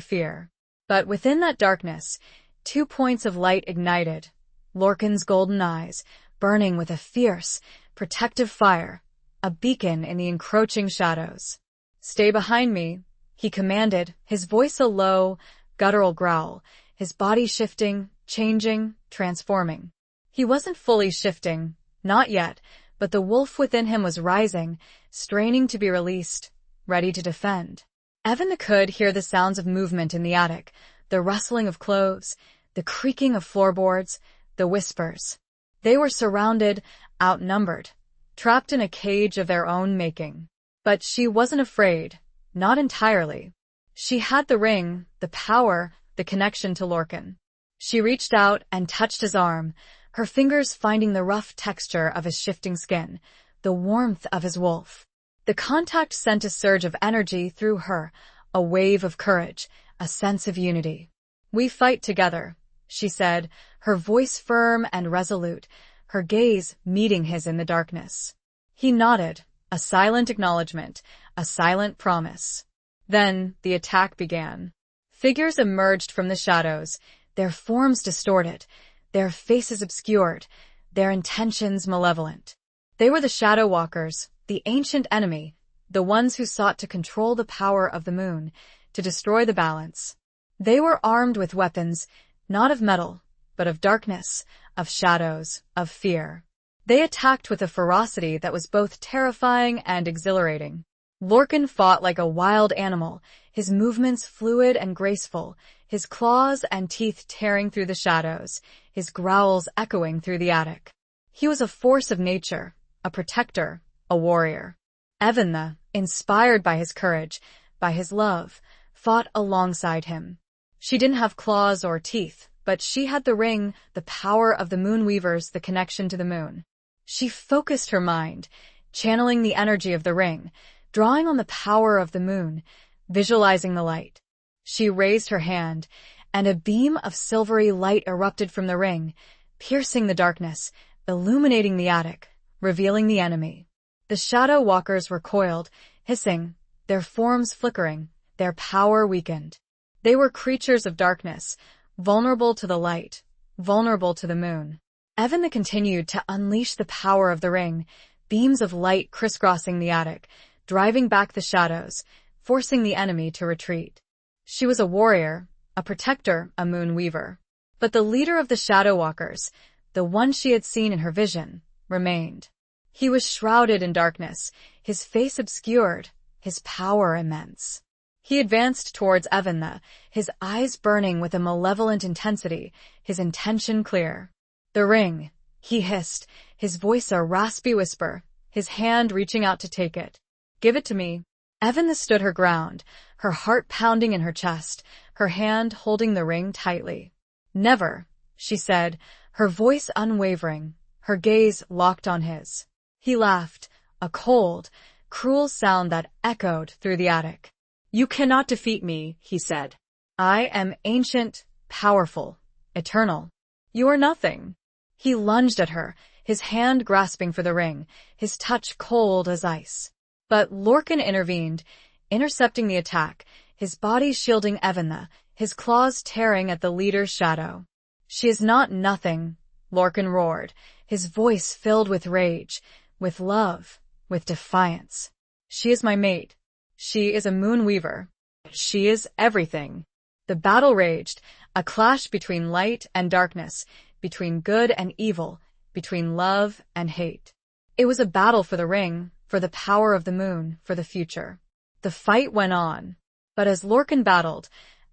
fear. But within that darkness, 2 points of light ignited, Lorcan's golden eyes, burning with a fierce, protective fire, a beacon in the encroaching shadows. "Stay behind me," he commanded, his voice a low, guttural growl, his body shifting, changing, transforming. He wasn't fully shifting, not yet, but the wolf within him was rising, straining to be released, ready to defend. Eventha could hear the sounds of movement in the attic, the rustling of clothes, the creaking of floorboards, the whispers. They were surrounded, outnumbered, trapped in a cage of their own making. But she wasn't afraid, not entirely. She had the ring, the power, the connection to Lorcan. She reached out and touched his arm, her fingers finding the rough texture of his shifting skin, the warmth of his wolf. The contact sent a surge of energy through her, a wave of courage, a sense of unity. "We fight together," she said, her voice firm and resolute, her gaze meeting his in the darkness. He nodded, a silent acknowledgement, a silent promise. Then the attack began. Figures emerged from the shadows, their forms distorted, their faces obscured, their intentions malevolent. They were the Shadow Walkers, the ancient enemy, the ones who sought to control the power of the moon, to destroy the balance. They were armed with weapons, not of metal, but of darkness, of shadows, of fear. They attacked with a ferocity that was both terrifying and exhilarating. Lorcan fought like a wild animal, his movements fluid and graceful, his claws and teeth tearing through the shadows, his growls echoing through the attic. He was a force of nature, a protector, a warrior. Eventha, inspired by his courage, by his love, fought alongside him. She didn't have claws or teeth, but she had the ring, the power of the Moonweavers, the connection to the moon. She focused her mind, channeling the energy of the ring, drawing on the power of the moon, visualizing the light. She raised her hand, and a beam of silvery light erupted from the ring, piercing the darkness, illuminating the attic, revealing the enemy. The Shadow Walkers recoiled, hissing, their forms flickering, their power weakened. They were creatures of darkness, vulnerable to the light, vulnerable to the moon. Eventha continued to unleash the power of the ring, beams of light crisscrossing the attic, driving back the shadows, forcing the enemy to retreat. She was a warrior, a protector, a Moonweaver. But the leader of the Shadow Walkers, the one she had seen in her vision, remained. He was shrouded in darkness, his face obscured, his power immense. He advanced towards Eventha, his eyes burning with a malevolent intensity, his intention clear. "The ring," he hissed, his voice a raspy whisper, his hand reaching out to take it. "Give it to me." Eventha stood her ground, her heart pounding in her chest, her hand holding the ring tightly. "Never," she said, her voice unwavering, her gaze locked on his. He laughed, a cold, cruel sound that echoed through the attic. "You cannot defeat me," he said. "I am ancient, powerful, eternal. You are nothing." He lunged at her, his hand grasping for the ring, his touch cold as ice. But Lorcan intervened, intercepting the attack, his body shielding Eventha, his claws tearing at the leader's shadow. "She is not nothing," Lorcan roared, his voice filled with rage, with love, with defiance. "She is my mate. She is a Moonweaver. She is everything." The battle raged, a clash between light and darkness, between good and evil, between love and hate. It was a battle for the ring, for the power of the moon, for the future. The fight went on. But as Lorcan battled,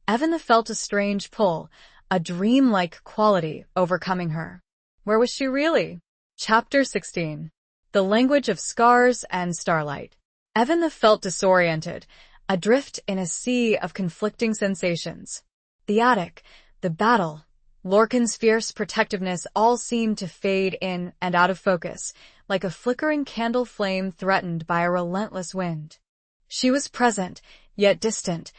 Eventha felt a strange pull, a dream-like quality overcoming her. Where was she really? Chapter 16. The Language of Scars and Starlight. Eventha felt disoriented, adrift in a sea of conflicting sensations. The attic, the battle, Lorcan's fierce protectiveness all seemed to fade in and out of focus, like a flickering candle flame threatened by a relentless wind. She was present, yet distant,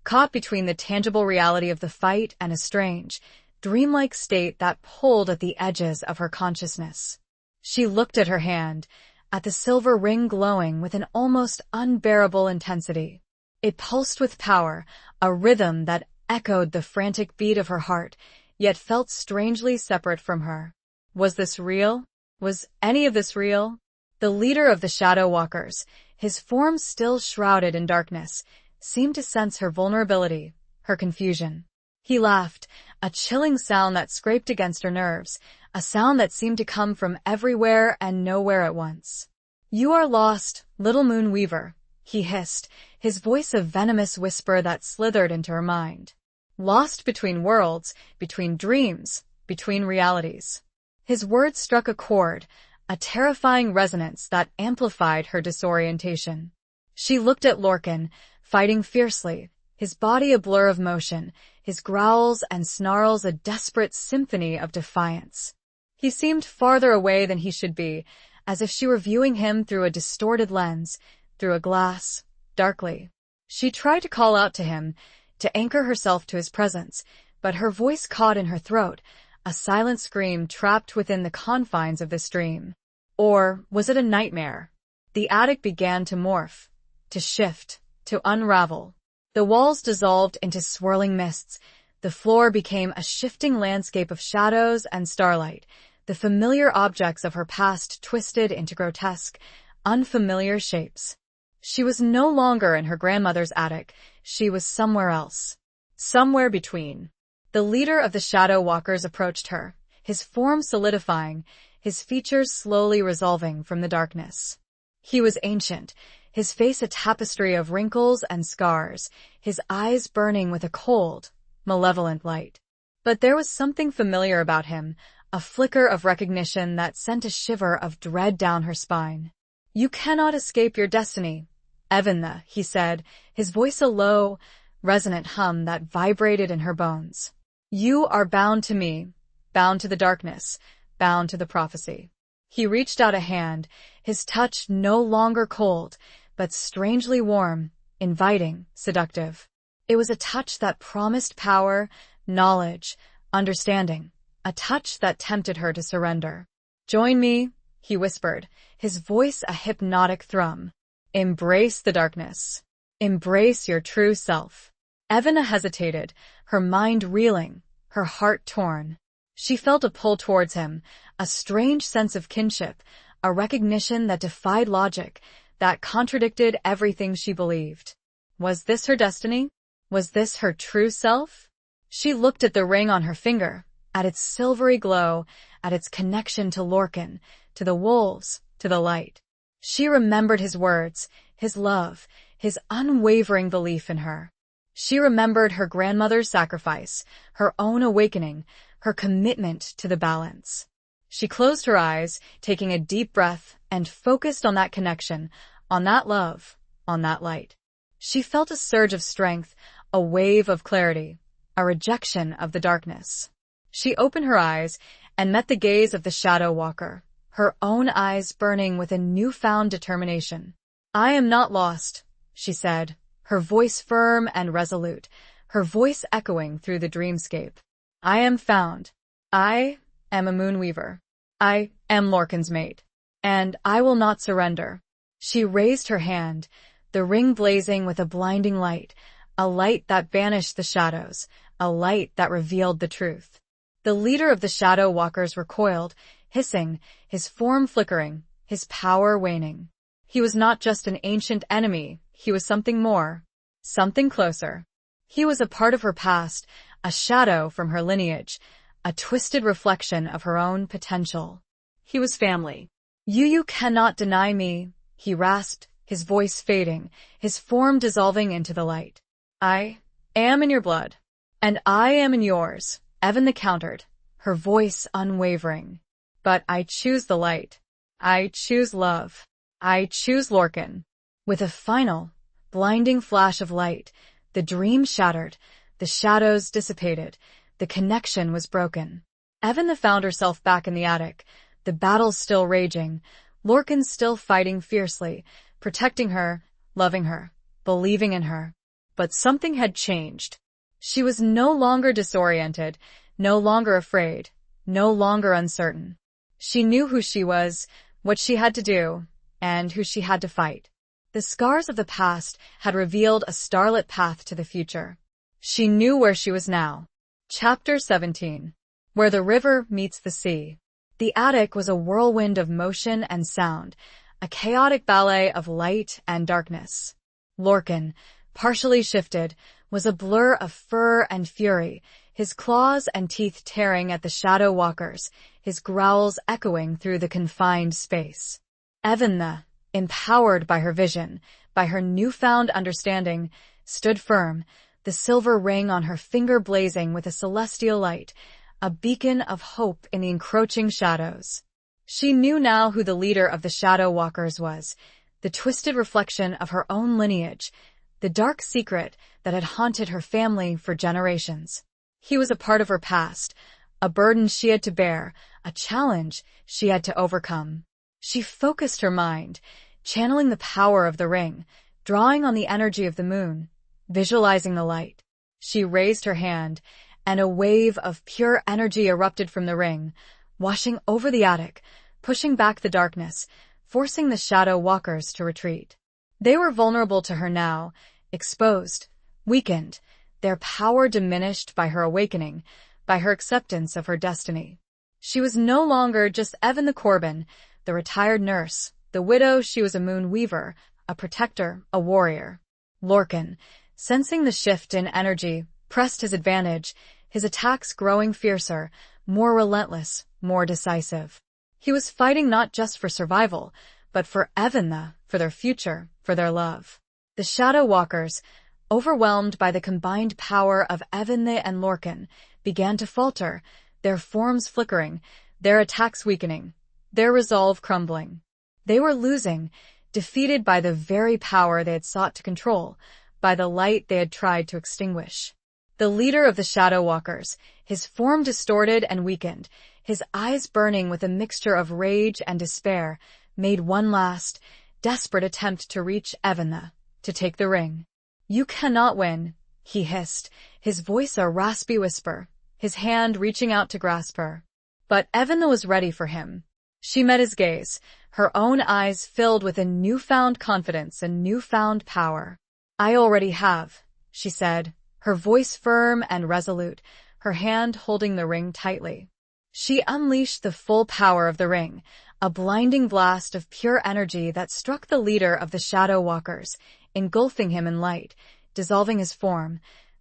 caught between the tangible reality of the fight and a strange, dreamlike state that pulled at the edges of her consciousness. She looked at her hand, at the silver ring glowing with an almost unbearable intensity. It pulsed with power, a rhythm that echoed the frantic beat of her heart, yet felt strangely separate from her. Was this real? Was any of this real? The leader of the Shadow Walkers, his form still shrouded in darkness, seemed to sense her vulnerability, her confusion. He laughed, a chilling sound that scraped against her nerves, a sound that seemed to come from everywhere and nowhere at once. "You are lost, little moon weaver," he hissed, his voice a venomous whisper that slithered into her mind. Lost between worlds, between dreams, between realities. His words struck a chord, a terrifying resonance that amplified her disorientation. She looked at Lorcan, fighting fiercely, his body a blur of motion, his growls and snarls a desperate symphony of defiance. He seemed farther away than he should be, as if she were viewing him through a distorted lens, through a glass, darkly. She tried to call out to him, to anchor herself to his presence, but her voice caught in her throat, a silent scream trapped within the confines of this dream. Or was it a nightmare? The attic began to morph, to shift, to unravel. The walls dissolved into swirling mists. The floor became a shifting landscape of shadows and starlight. The familiar objects of her past twisted into grotesque, unfamiliar shapes. She was no longer in her grandmother's attic. She was somewhere else. Somewhere between. The leader of the Shadow Walkers approached her, his form solidifying, his features slowly resolving from the darkness. He was ancient, his face a tapestry of wrinkles and scars, his eyes burning with a cold, malevolent light. But there was something familiar about him, a flicker of recognition that sent a shiver of dread down her spine. "You cannot escape your destiny, Eventha," he said, his voice a low, resonant hum that vibrated in her bones. "You are bound to me, bound to the darkness, bound to the prophecy." He reached out a hand, his touch no longer cold, but strangely warm, inviting, seductive. It was a touch that promised power, knowledge, understanding, a touch that tempted her to surrender. "Join me," he whispered, his voice a hypnotic thrum. "Embrace the darkness. Embrace your true self." Eventha hesitated, her mind reeling, her heart torn. She felt a pull towards him, a strange sense of kinship, a recognition that defied logic, that contradicted everything she believed. Was this her destiny? Was this her true self? She looked at the ring on her finger, at its silvery glow, at its connection to Lorcan, to the wolves, to the light. She remembered his words, his love, his unwavering belief in her. She remembered her grandmother's sacrifice, her own awakening, her commitment to the balance. She closed her eyes, taking a deep breath, and focused on that connection, on that love, on that light. She felt a surge of strength, a wave of clarity, a rejection of the darkness. She opened her eyes and met the gaze of the Shadow Walker, her own eyes burning with a newfound determination. "I am not lost," she said, her voice firm and resolute, her voice echoing through the dreamscape. "I am found. I am a moonweaver. I am Lorcan's mate. And I will not surrender." She raised her hand, the ring blazing with a blinding light, a light that banished the shadows, a light that revealed the truth. The leader of the Shadow Walkers recoiled, hissing, his form flickering, his power waning. He was not just an ancient enemy, he was something more, something closer. He was a part of her past, a shadow from her lineage, a twisted reflection of her own potential. He was family. You cannot deny me," he rasped, his voice fading, his form dissolving into the light. "I am in your blood, and I am in yours," Eventha countered, her voice unwavering. "But I choose the light. I choose love. I choose Lorcan." With a final, blinding flash of light, the dream shattered, the shadows dissipated, the connection was broken. Eventha found herself back in the attic, the battle still raging, Lorcan still fighting fiercely, protecting her, loving her, believing in her. But something had changed. She was no longer disoriented, no longer afraid, no longer uncertain. She knew who she was, what she had to do, and who she had to fight. The scars of the past had revealed a starlit path to the future. She knew where she was now. Chapter 17. Where the river meets the sea. The attic was a whirlwind of motion and sound, a chaotic ballet of light and darkness. Lorcan, partially shifted, was a blur of fur and fury, his claws and teeth tearing at the shadow walkers, his growls echoing through the confined space. Eventha, empowered by her vision, by her newfound understanding, stood firm, the silver ring on her finger blazing with a celestial light, a beacon of hope in the encroaching shadows. She knew now who the leader of the Shadow Walkers was, the twisted reflection of her own lineage, the dark secret that had haunted her family for generations. He was a part of her past, a burden she had to bear, a challenge she had to overcome. She focused her mind, channeling the power of the ring, drawing on the energy of the moon, visualizing the light. She raised her hand, and a wave of pure energy erupted from the ring, washing over the attic, pushing back the darkness, forcing the shadow walkers to retreat. They were vulnerable to her now, exposed, weakened, their power diminished by her awakening, by her acceptance of her destiny. She was no longer just Evan the Corbin, the retired nurse, the widow. She was a moon weaver, a protector, a warrior. Lorcan, sensing the shift in energy, pressed his advantage, his attacks growing fiercer, more relentless, more decisive. He was fighting not just for survival, but for Eventha, for their future, for their love. The Shadow Walkers, overwhelmed by the combined power of Eventha and Lorcan, began to falter, their forms flickering, their attacks weakening, their resolve crumbling. They were losing, defeated by the very power they had sought to control, by the light they had tried to extinguish. The leader of the Shadow Walkers, his form distorted and weakened, his eyes burning with a mixture of rage and despair, made one last, desperate attempt to reach Eventha, to take the ring. "You cannot win," he hissed, his voice a raspy whisper, his hand reaching out to grasp her. But Eventha was ready for him. She met his gaze, her own eyes filled with a newfound confidence and newfound power. "I already have," she said, her voice firm and resolute, her hand holding the ring tightly. She unleashed the full power of the ring, a blinding blast of pure energy that struck the leader of the Shadow Walkers, engulfing him in light, dissolving his form,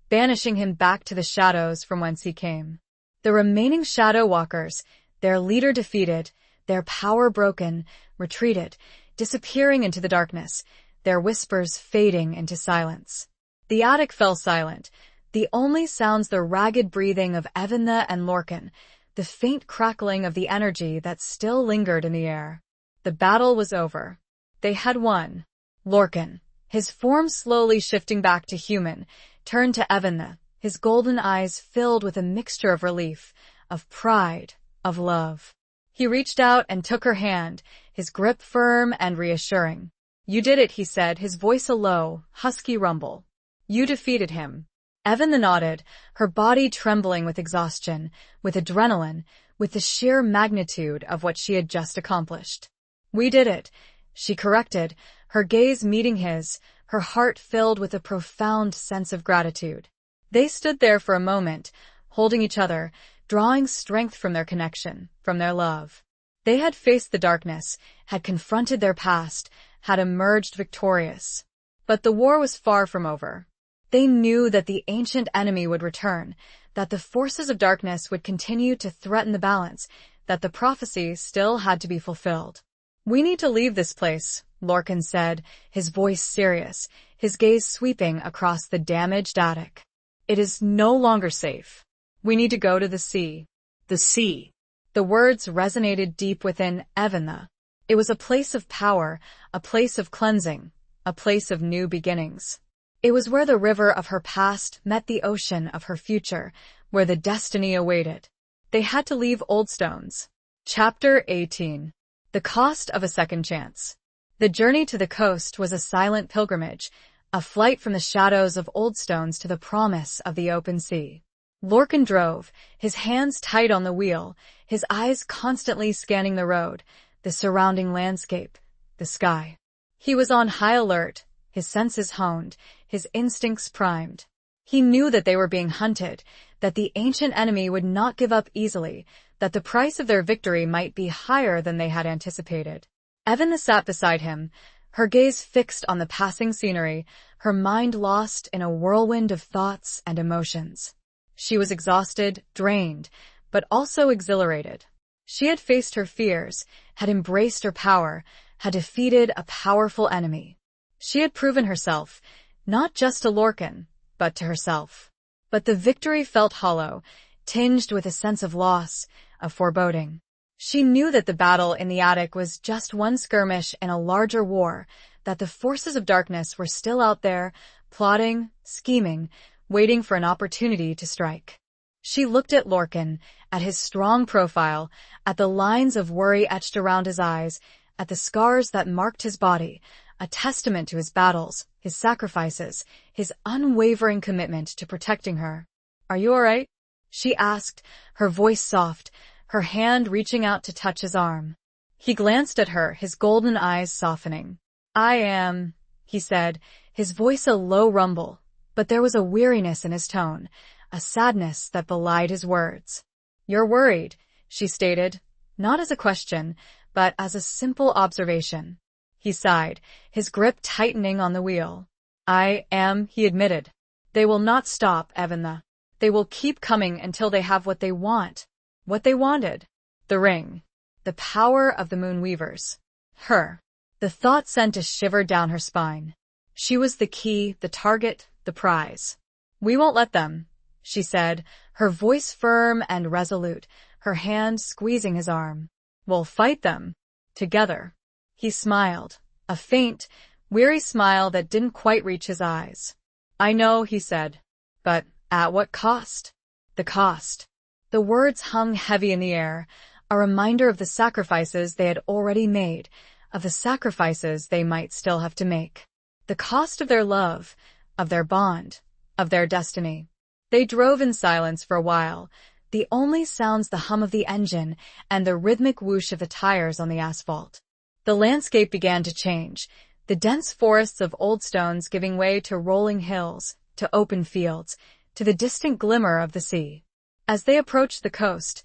banishing him back to the shadows from whence he came. The remaining Shadow Walkers, their leader defeated, their power broken, retreated, disappearing into the darkness, their whispers fading into silence. The attic fell silent, the only sounds the ragged breathing of Eventha and Lorcan, the faint crackling of the energy that still lingered in the air. The battle was over. They had won. Lorcan, his form slowly shifting back to human, turned to Eventha, his golden eyes filled with a mixture of relief, of pride, of love. He reached out and took her hand, his grip firm and reassuring. "You did it," he said, his voice a low, husky rumble. "You defeated him." Eventha nodded, her body trembling with exhaustion, with adrenaline, with the sheer magnitude of what she had just accomplished. "We did it," she corrected, her gaze meeting his, her heart filled with a profound sense of gratitude. They stood there for a moment, holding each other, drawing strength from their connection, from their love. They had faced the darkness, had confronted their past, had emerged victorious. But the war was far from over. They knew that the ancient enemy would return, that the forces of darkness would continue to threaten the balance, that the prophecy still had to be fulfilled. "We need to leave this place," Lorcan said, his voice serious, his gaze sweeping across the damaged attic. "It is no longer safe. We need to go to the sea." The sea. The words resonated deep within Eventha. It was a place of power, a place of cleansing, a place of new beginnings. It was where the river of her past met the ocean of her future, where the destiny awaited. They had to leave Old Stones. Chapter 18. The Cost of a Second Chance. The journey to the coast was a silent pilgrimage, a flight from the shadows of Old Stones to the promise of the open sea. Lorcan drove, his hands tight on the wheel, his eyes constantly scanning the road, the surrounding landscape, the sky. He was on high alert, his senses honed, his instincts primed. He knew that they were being hunted, that the ancient enemy would not give up easily, that the price of their victory might be higher than they had anticipated. Evan sat beside him, her gaze fixed on the passing scenery, her mind lost in a whirlwind of thoughts and emotions. She was exhausted, drained, but also exhilarated. She had faced her fears, had embraced her power, had defeated a powerful enemy. She had proven herself, not just to Lorcan, but to herself. But the victory felt hollow, tinged with a sense of loss, of foreboding. She knew that the battle in the attic was just one skirmish in a larger war, that the forces of darkness were still out there, plotting, scheming, waiting for an opportunity to strike. She looked at Lorcan, at his strong profile, at the lines of worry etched around his eyes, at the scars that marked his body, a testament to his battles, his sacrifices, his unwavering commitment to protecting her. "Are you all right?" she asked, her voice soft, her hand reaching out to touch his arm. He glanced at her, his golden eyes softening. "I am," he said, his voice a low rumble, but there was a weariness in his tone, a sadness that belied his words. "You're worried," she stated, not as a question, but as a simple observation. He sighed, his grip tightening on the wheel. "I am," he admitted. "They will not stop, Evan. They will keep coming until they have what they want. What they wanted. The ring. The power of the Moonweavers. Her." The thought sent a shiver down her spine. She was the key, the target, the prize. "We won't let them," she said, her voice firm and resolute, her hand squeezing his arm. "We'll fight them. Together." He smiled, a faint, weary smile that didn't quite reach his eyes. "I know," he said. "But at what cost?" The cost. The words hung heavy in the air, a reminder of the sacrifices they had already made, of the sacrifices they might still have to make. The cost of their love, of their bond, of their destiny. They drove in silence for a while, the only sounds the hum of the engine and the rhythmic whoosh of the tires on the asphalt. The landscape began to change, the dense forests of old stones giving way to rolling hills, to open fields, to the distant glimmer of the sea. As they approached the coast,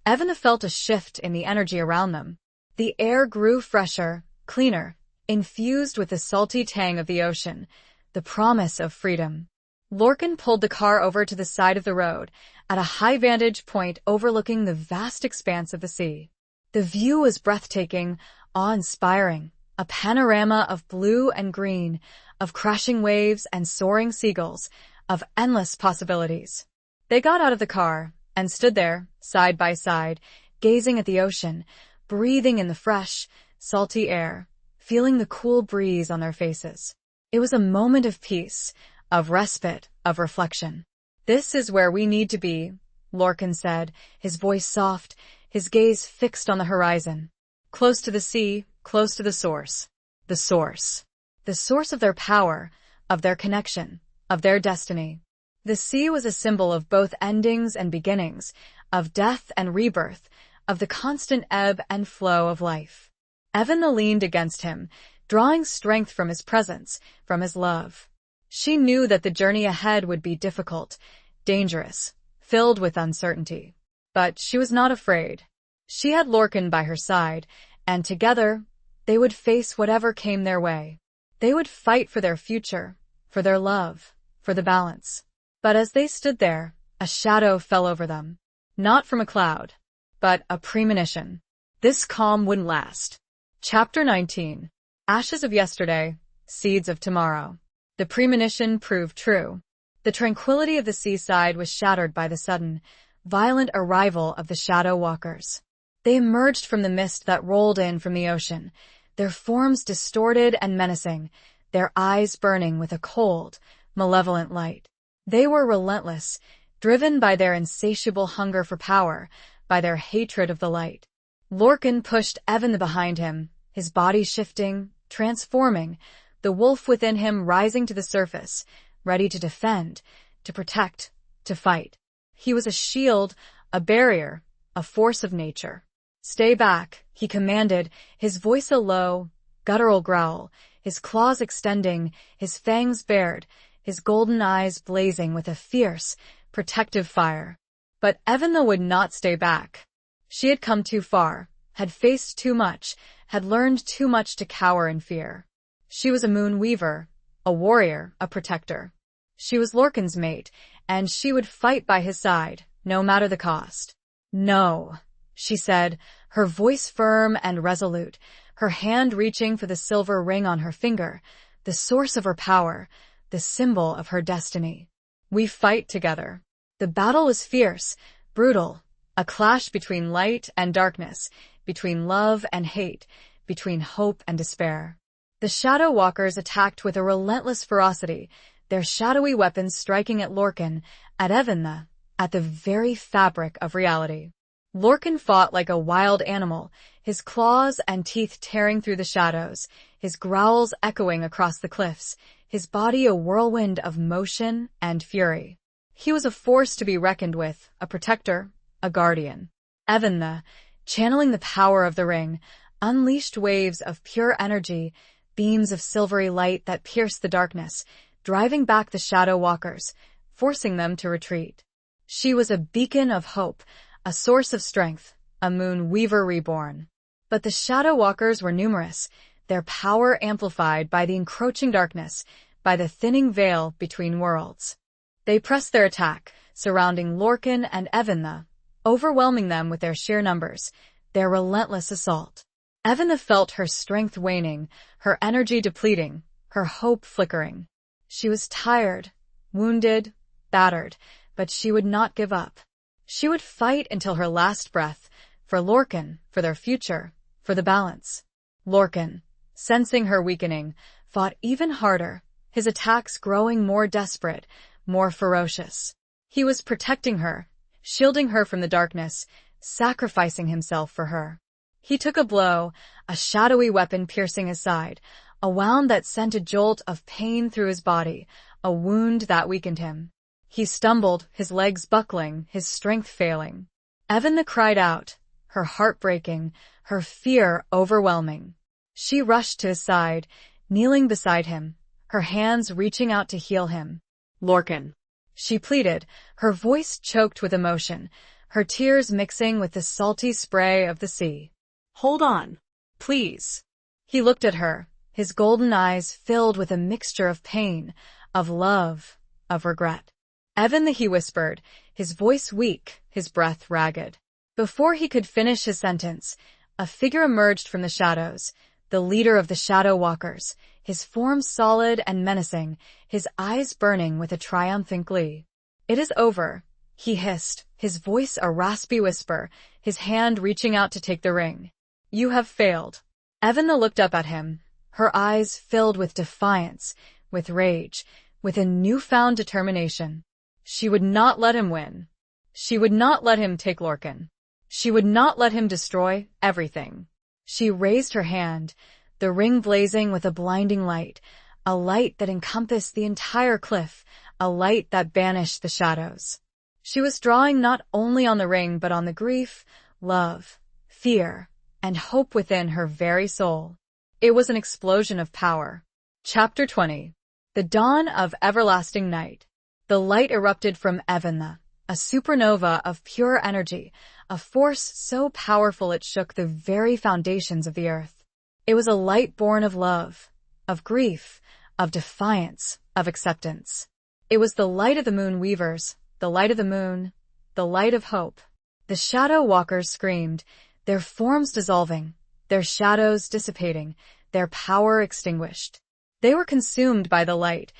Evan felt a shift in the energy around them. The air grew fresher, cleaner, infused with the salty tang of the ocean, the promise of freedom. Lorcan pulled the car over to the side of the road, at a high vantage point overlooking the vast expanse of the sea. The view was breathtaking, awe-inspiring, a panorama of blue and green, of crashing waves and soaring seagulls, of endless possibilities. They got out of the car and stood there, side by side, gazing at the ocean, breathing in the fresh, salty air, feeling the cool breeze on their faces. It was a moment of peace, of respite, of reflection. "This is where we need to be," Lorcan said, his voice soft, his gaze fixed on the horizon. "Close to the sea, close to the source. The source. The source of their power, of their connection, of their destiny." The sea was a symbol of both endings and beginnings, of death and rebirth, of the constant ebb and flow of life. Evan leaned against him, drawing strength from his presence, from his love. She knew that the journey ahead would be difficult, dangerous, filled with uncertainty. But she was not afraid. She had Lorcan by her side, and together, they would face whatever came their way. They would fight for their future, for their love, for the balance. But as they stood there, a shadow fell over them. Not from a cloud, but a premonition. This calm wouldn't last. Chapter 19. Ashes of yesterday, seeds of tomorrow. The premonition proved true. The tranquility of the seaside was shattered by the sudden, violent arrival of the shadow walkers. They emerged from the mist that rolled in from the ocean, their forms distorted and menacing, their eyes burning with a cold, malevolent light. They were relentless, driven by their insatiable hunger for power, by their hatred of the light. Lorcan pushed Evan behind him, his body shifting, transforming, the wolf within him rising to the surface, ready to defend, to protect, to fight. He was a shield, a barrier, a force of nature. "Stay back," he commanded, his voice a low, guttural growl, his claws extending, his fangs bared, his golden eyes blazing with a fierce, protective fire. But Evan would not stay back. She had come too far, had faced too much, had learned too much to cower in fear. She was a moon weaver, a warrior, a protector. She was Lorcan's mate, and she would fight by his side, no matter the cost. "No," she said, her voice firm and resolute, her hand reaching for the silver ring on her finger, the source of her power, the symbol of her destiny. "We fight together." The battle was fierce, brutal, a clash between light and darkness, between love and hate, between hope and despair. The Shadow Walkers attacked with a relentless ferocity, their shadowy weapons striking at Lorcan, at Evan, at the very fabric of reality. Lorcan fought like a wild animal, his claws and teeth tearing through the shadows, his growls echoing across the cliffs, his body a whirlwind of motion and fury. He was a force to be reckoned with, a protector, a guardian. Evan, channeling the power of the ring, unleashed waves of pure energy, beams of silvery light that pierced the darkness, driving back the Shadow Walkers, forcing them to retreat. She was a beacon of hope, a source of strength, a moon weaver reborn. But the Shadow Walkers were numerous, their power amplified by the encroaching darkness, by the thinning veil between worlds. They pressed their attack, surrounding Lorcan and Evan, overwhelming them with their sheer numbers, their relentless assault. Evan felt her strength waning, her energy depleting, her hope flickering. She was tired, wounded, battered, but she would not give up. She would fight until her last breath, for Lorcan, for their future, for the balance. Lorcan, sensing her weakening, fought even harder, his attacks growing more desperate, more ferocious. He was protecting her, shielding her from the darkness, sacrificing himself for her. He took a blow, a shadowy weapon piercing his side, a wound that sent a jolt of pain through his body, a wound that weakened him. He stumbled, his legs buckling, his strength failing. Evan cried out, her heart breaking, her fear overwhelming. She rushed to his side, kneeling beside him, her hands reaching out to heal him. "Lorcan," she pleaded, her voice choked with emotion, her tears mixing with the salty spray of the sea. "Hold on, please." He looked at her, his golden eyes filled with a mixture of pain, of love, of regret. "Evan," he whispered, his voice weak, his breath ragged. Before he could finish his sentence, a figure emerged from the shadows, the leader of the Shadow Walkers, his form solid and menacing, his eyes burning with a triumphant glee. "It is over," he hissed, his voice a raspy whisper, his hand reaching out to take the ring. "You have failed." Evan looked up at him, her eyes filled with defiance, with rage, with a newfound determination. She would not let him win. She would not let him take Lorcan. She would not let him destroy everything. She raised her hand, the ring blazing with a blinding light, a light that encompassed the entire cliff, a light that banished the shadows. She was drawing not only on the ring but on the grief, love, fear, and hope within her very soul. It was an explosion of power. Chapter 20. The Dawn of Everlasting Night. The light erupted from Evan, a supernova of pure energy, a force so powerful it shook the very foundations of the earth. It was a light born of love, of grief, of defiance, of acceptance. It was the light of the moon weavers, the light of the moon, the light of hope. The Shadow Walkers screamed, their forms dissolving, their shadows dissipating, their power extinguished. They were consumed by the light,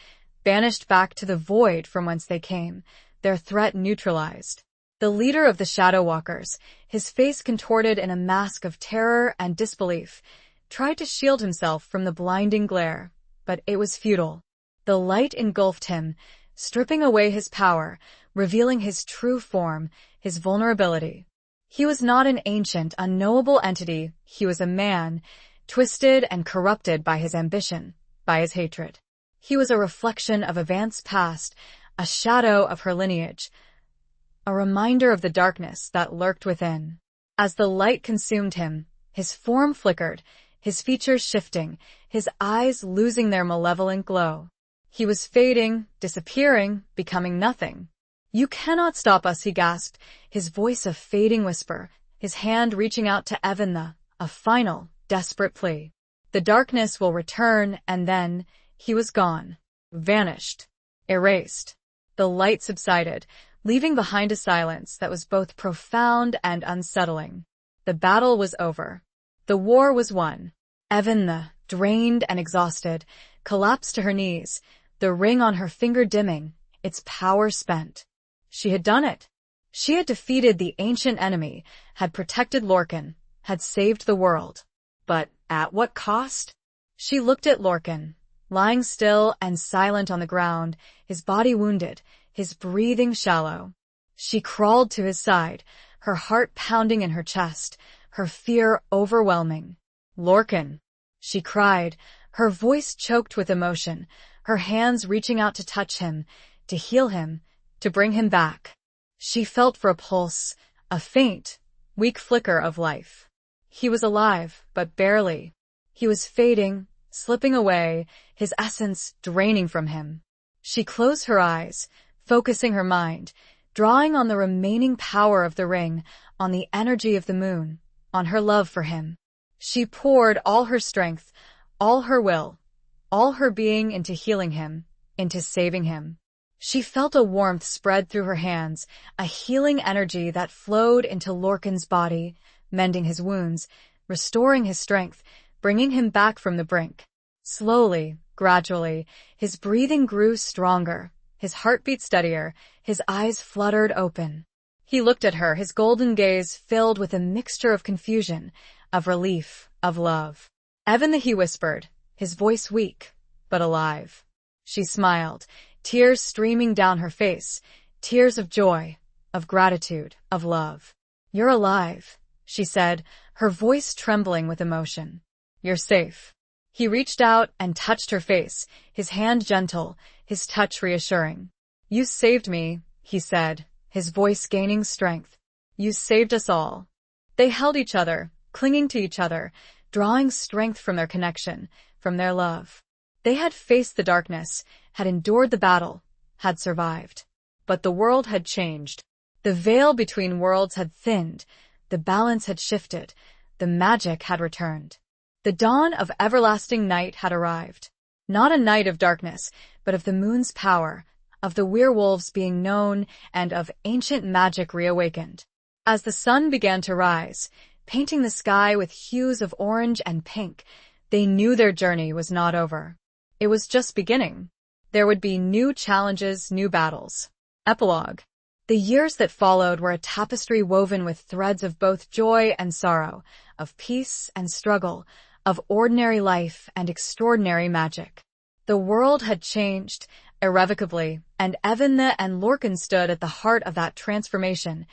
banished back to the void from whence they came, their threat neutralized. The leader of the Shadow Walkers, his face contorted in a mask of terror and disbelief, tried to shield himself from the blinding glare, but it was futile. The light engulfed him, stripping away his power, revealing his true form, his vulnerability. He was not an ancient, unknowable entity, he was a man, twisted and corrupted by his ambition, by his hatred. He was a reflection of Avant's past, a shadow of her lineage, a reminder of the darkness that lurked within. As the light consumed him, his form flickered, his features shifting, his eyes losing their malevolent glow. He was fading, disappearing, becoming nothing. "You cannot stop us," he gasped, his voice a fading whisper, his hand reaching out to Evan, a final, desperate plea. "The darkness will return," and then he was gone, vanished, erased. The light subsided, leaving behind a silence that was both profound and unsettling. The battle was over. The war was won. Evan, drained and exhausted, collapsed to her knees, the ring on her finger dimming, its power spent. She had done it. She had defeated the ancient enemy, had protected Lorcan, had saved the world. But at what cost? She looked at Lorcan, lying still and silent on the ground, his body wounded, his breathing shallow. She crawled to his side, her heart pounding in her chest, her fear overwhelming. "Lorcan," she cried, her voice choked with emotion, her hands reaching out to touch him, to heal him, to bring him back. She felt for a pulse, a faint, weak flicker of life. He was alive, but barely. He was fading, slipping away, his essence draining from him. She closed her eyes, focusing her mind, drawing on the remaining power of the ring, on the energy of the moon, on her love for him. She poured all her strength, all her will, all her being into healing him, into saving him. She felt a warmth spread through her hands, a healing energy that flowed into Lorcan's body, mending his wounds, restoring his strength, bringing him back from the brink. Slowly, gradually, his breathing grew stronger, his heartbeat steadier, his eyes fluttered open. He looked at her, his golden gaze filled with a mixture of confusion, of relief, of love. "Evan," he whispered, his voice weak, but alive. She smiled, tears streaming down her face, tears of joy, of gratitude, of love. "You're alive," she said, her voice trembling with emotion. "You're safe." He reached out and touched her face, his hand gentle, his touch reassuring. "You saved me," he said, his voice gaining strength. "You saved us all." They held each other, clinging to each other, drawing strength from their connection, from their love. They had faced the darkness, had endured the battle, had survived. But the world had changed. The veil between worlds had thinned, the balance had shifted, the magic had returned. The dawn of everlasting night had arrived. Not a night of darkness, but of the moon's power, of the werewolves being known, and of ancient magic reawakened. As the sun began to rise, painting the sky with hues of orange and pink, they knew their journey was not over. It was just beginning. There would be new challenges, new battles. Epilogue. The years that followed were a tapestry woven with threads of both joy and sorrow, of peace and struggle, of ordinary life and extraordinary magic. The world had changed, irrevocably, and Evan and Lorcan stood at the heart of that transformation,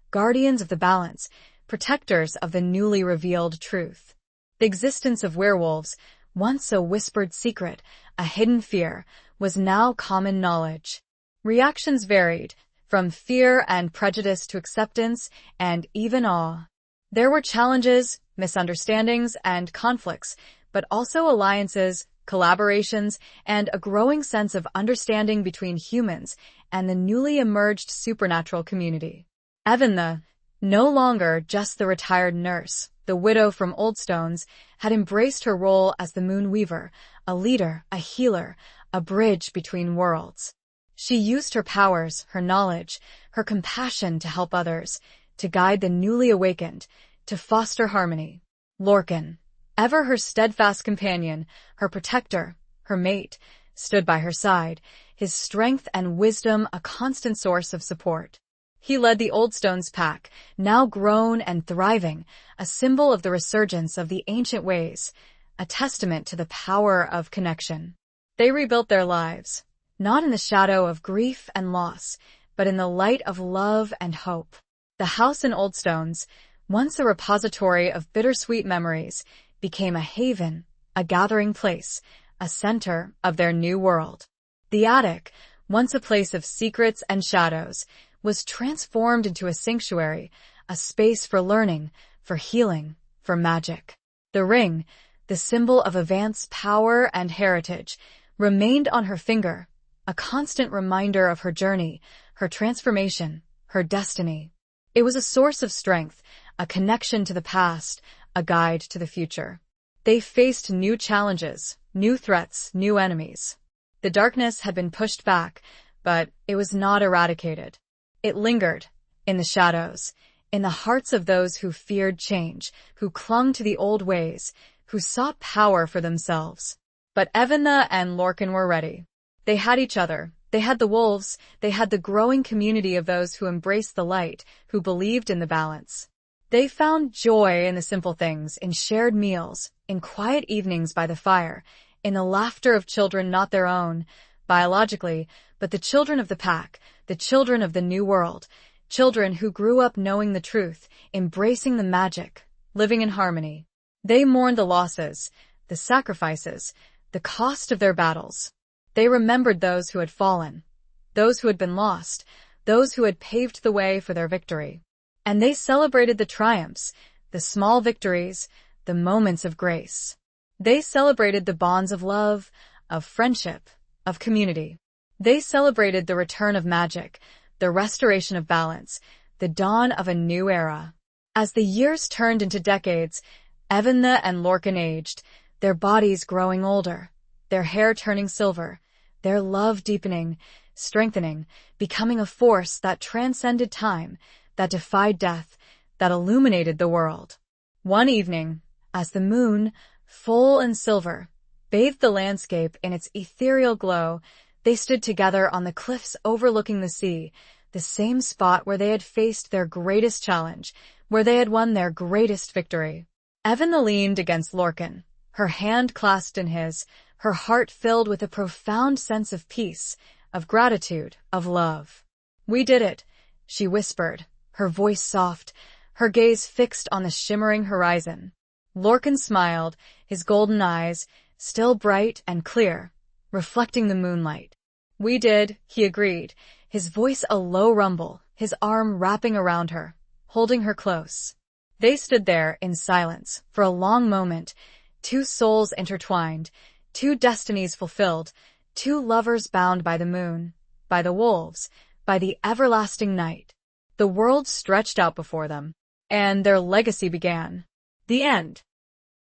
guardians of the balance, protectors of the newly revealed truth. The existence of werewolves, once a whispered secret, a hidden fear, was now common knowledge. Reactions varied, from fear and prejudice to acceptance and even awe. There were challenges, misunderstandings, and conflicts, but also alliances, collaborations, and a growing sense of understanding between humans and the newly emerged supernatural community. Evan, no longer just the retired nurse, the widow from Oldstones, had embraced her role as the Moon Weaver, a leader, a healer, a bridge between worlds. She used her powers, her knowledge, her compassion to help others, to guide the newly awakened, to foster harmony. Lorcan, ever her steadfast companion, her protector, her mate, stood by her side, his strength and wisdom a constant source of support. He led the Oldstones pack, now grown and thriving, a symbol of the resurgence of the ancient ways, a testament to the power of connection. They rebuilt their lives, not in the shadow of grief and loss, but in the light of love and hope. The house in Oldstones, once a repository of bittersweet memories, became a haven, a gathering place, a center of their new world. The attic, once a place of secrets and shadows, was transformed into a sanctuary, a space for learning, for healing, for magic. The ring, the symbol of advanced power and heritage, remained on her finger, a constant reminder of her journey, her transformation, her destiny. It was a source of strength, a connection to the past, a guide to the future. They faced new challenges, new threats, new enemies. The darkness had been pushed back, but it was not eradicated. It lingered, in the shadows, in the hearts of those who feared change, who clung to the old ways, who sought power for themselves. But Evanna and Lorcan were ready. They had each other. They had the wolves. They had the growing community of those who embraced the light, who believed in the balance. They found joy in the simple things, in shared meals, in quiet evenings by the fire, in the laughter of children not their own, biologically, but the children of the pack, the children of the new world, children who grew up knowing the truth, embracing the magic, living in harmony. They mourned the losses, the sacrifices, the cost of their battles. They remembered those who had fallen, those who had been lost, those who had paved the way for their victory. And they celebrated the triumphs, the small victories, the moments of grace. They celebrated the bonds of love, of friendship, of community. They celebrated the return of magic, the restoration of balance, the dawn of a new era. As the years turned into decades, Evanna and Lorcan aged, their bodies growing older, their hair turning silver, their love deepening, strengthening, becoming a force that transcended time, that defied death, that illuminated the world. One evening, as the moon, full and silver, bathed the landscape in its ethereal glow, they stood together on the cliffs overlooking the sea, the same spot where they had faced their greatest challenge, where they had won their greatest victory. Evanna leaned against Lorcan, her hand clasped in his, her heart filled with a profound sense of peace, of gratitude, of love. "We did it," she whispered, her voice soft, her gaze fixed on the shimmering horizon. Lorcan smiled, his golden eyes, still bright and clear, reflecting the moonlight. "We did," he agreed, his voice a low rumble, his arm wrapping around her, holding her close. They stood there in silence for a long moment, two souls intertwined, two destinies fulfilled, two lovers bound by the moon, by the wolves, by the everlasting night. The world stretched out before them, and their legacy began. The end.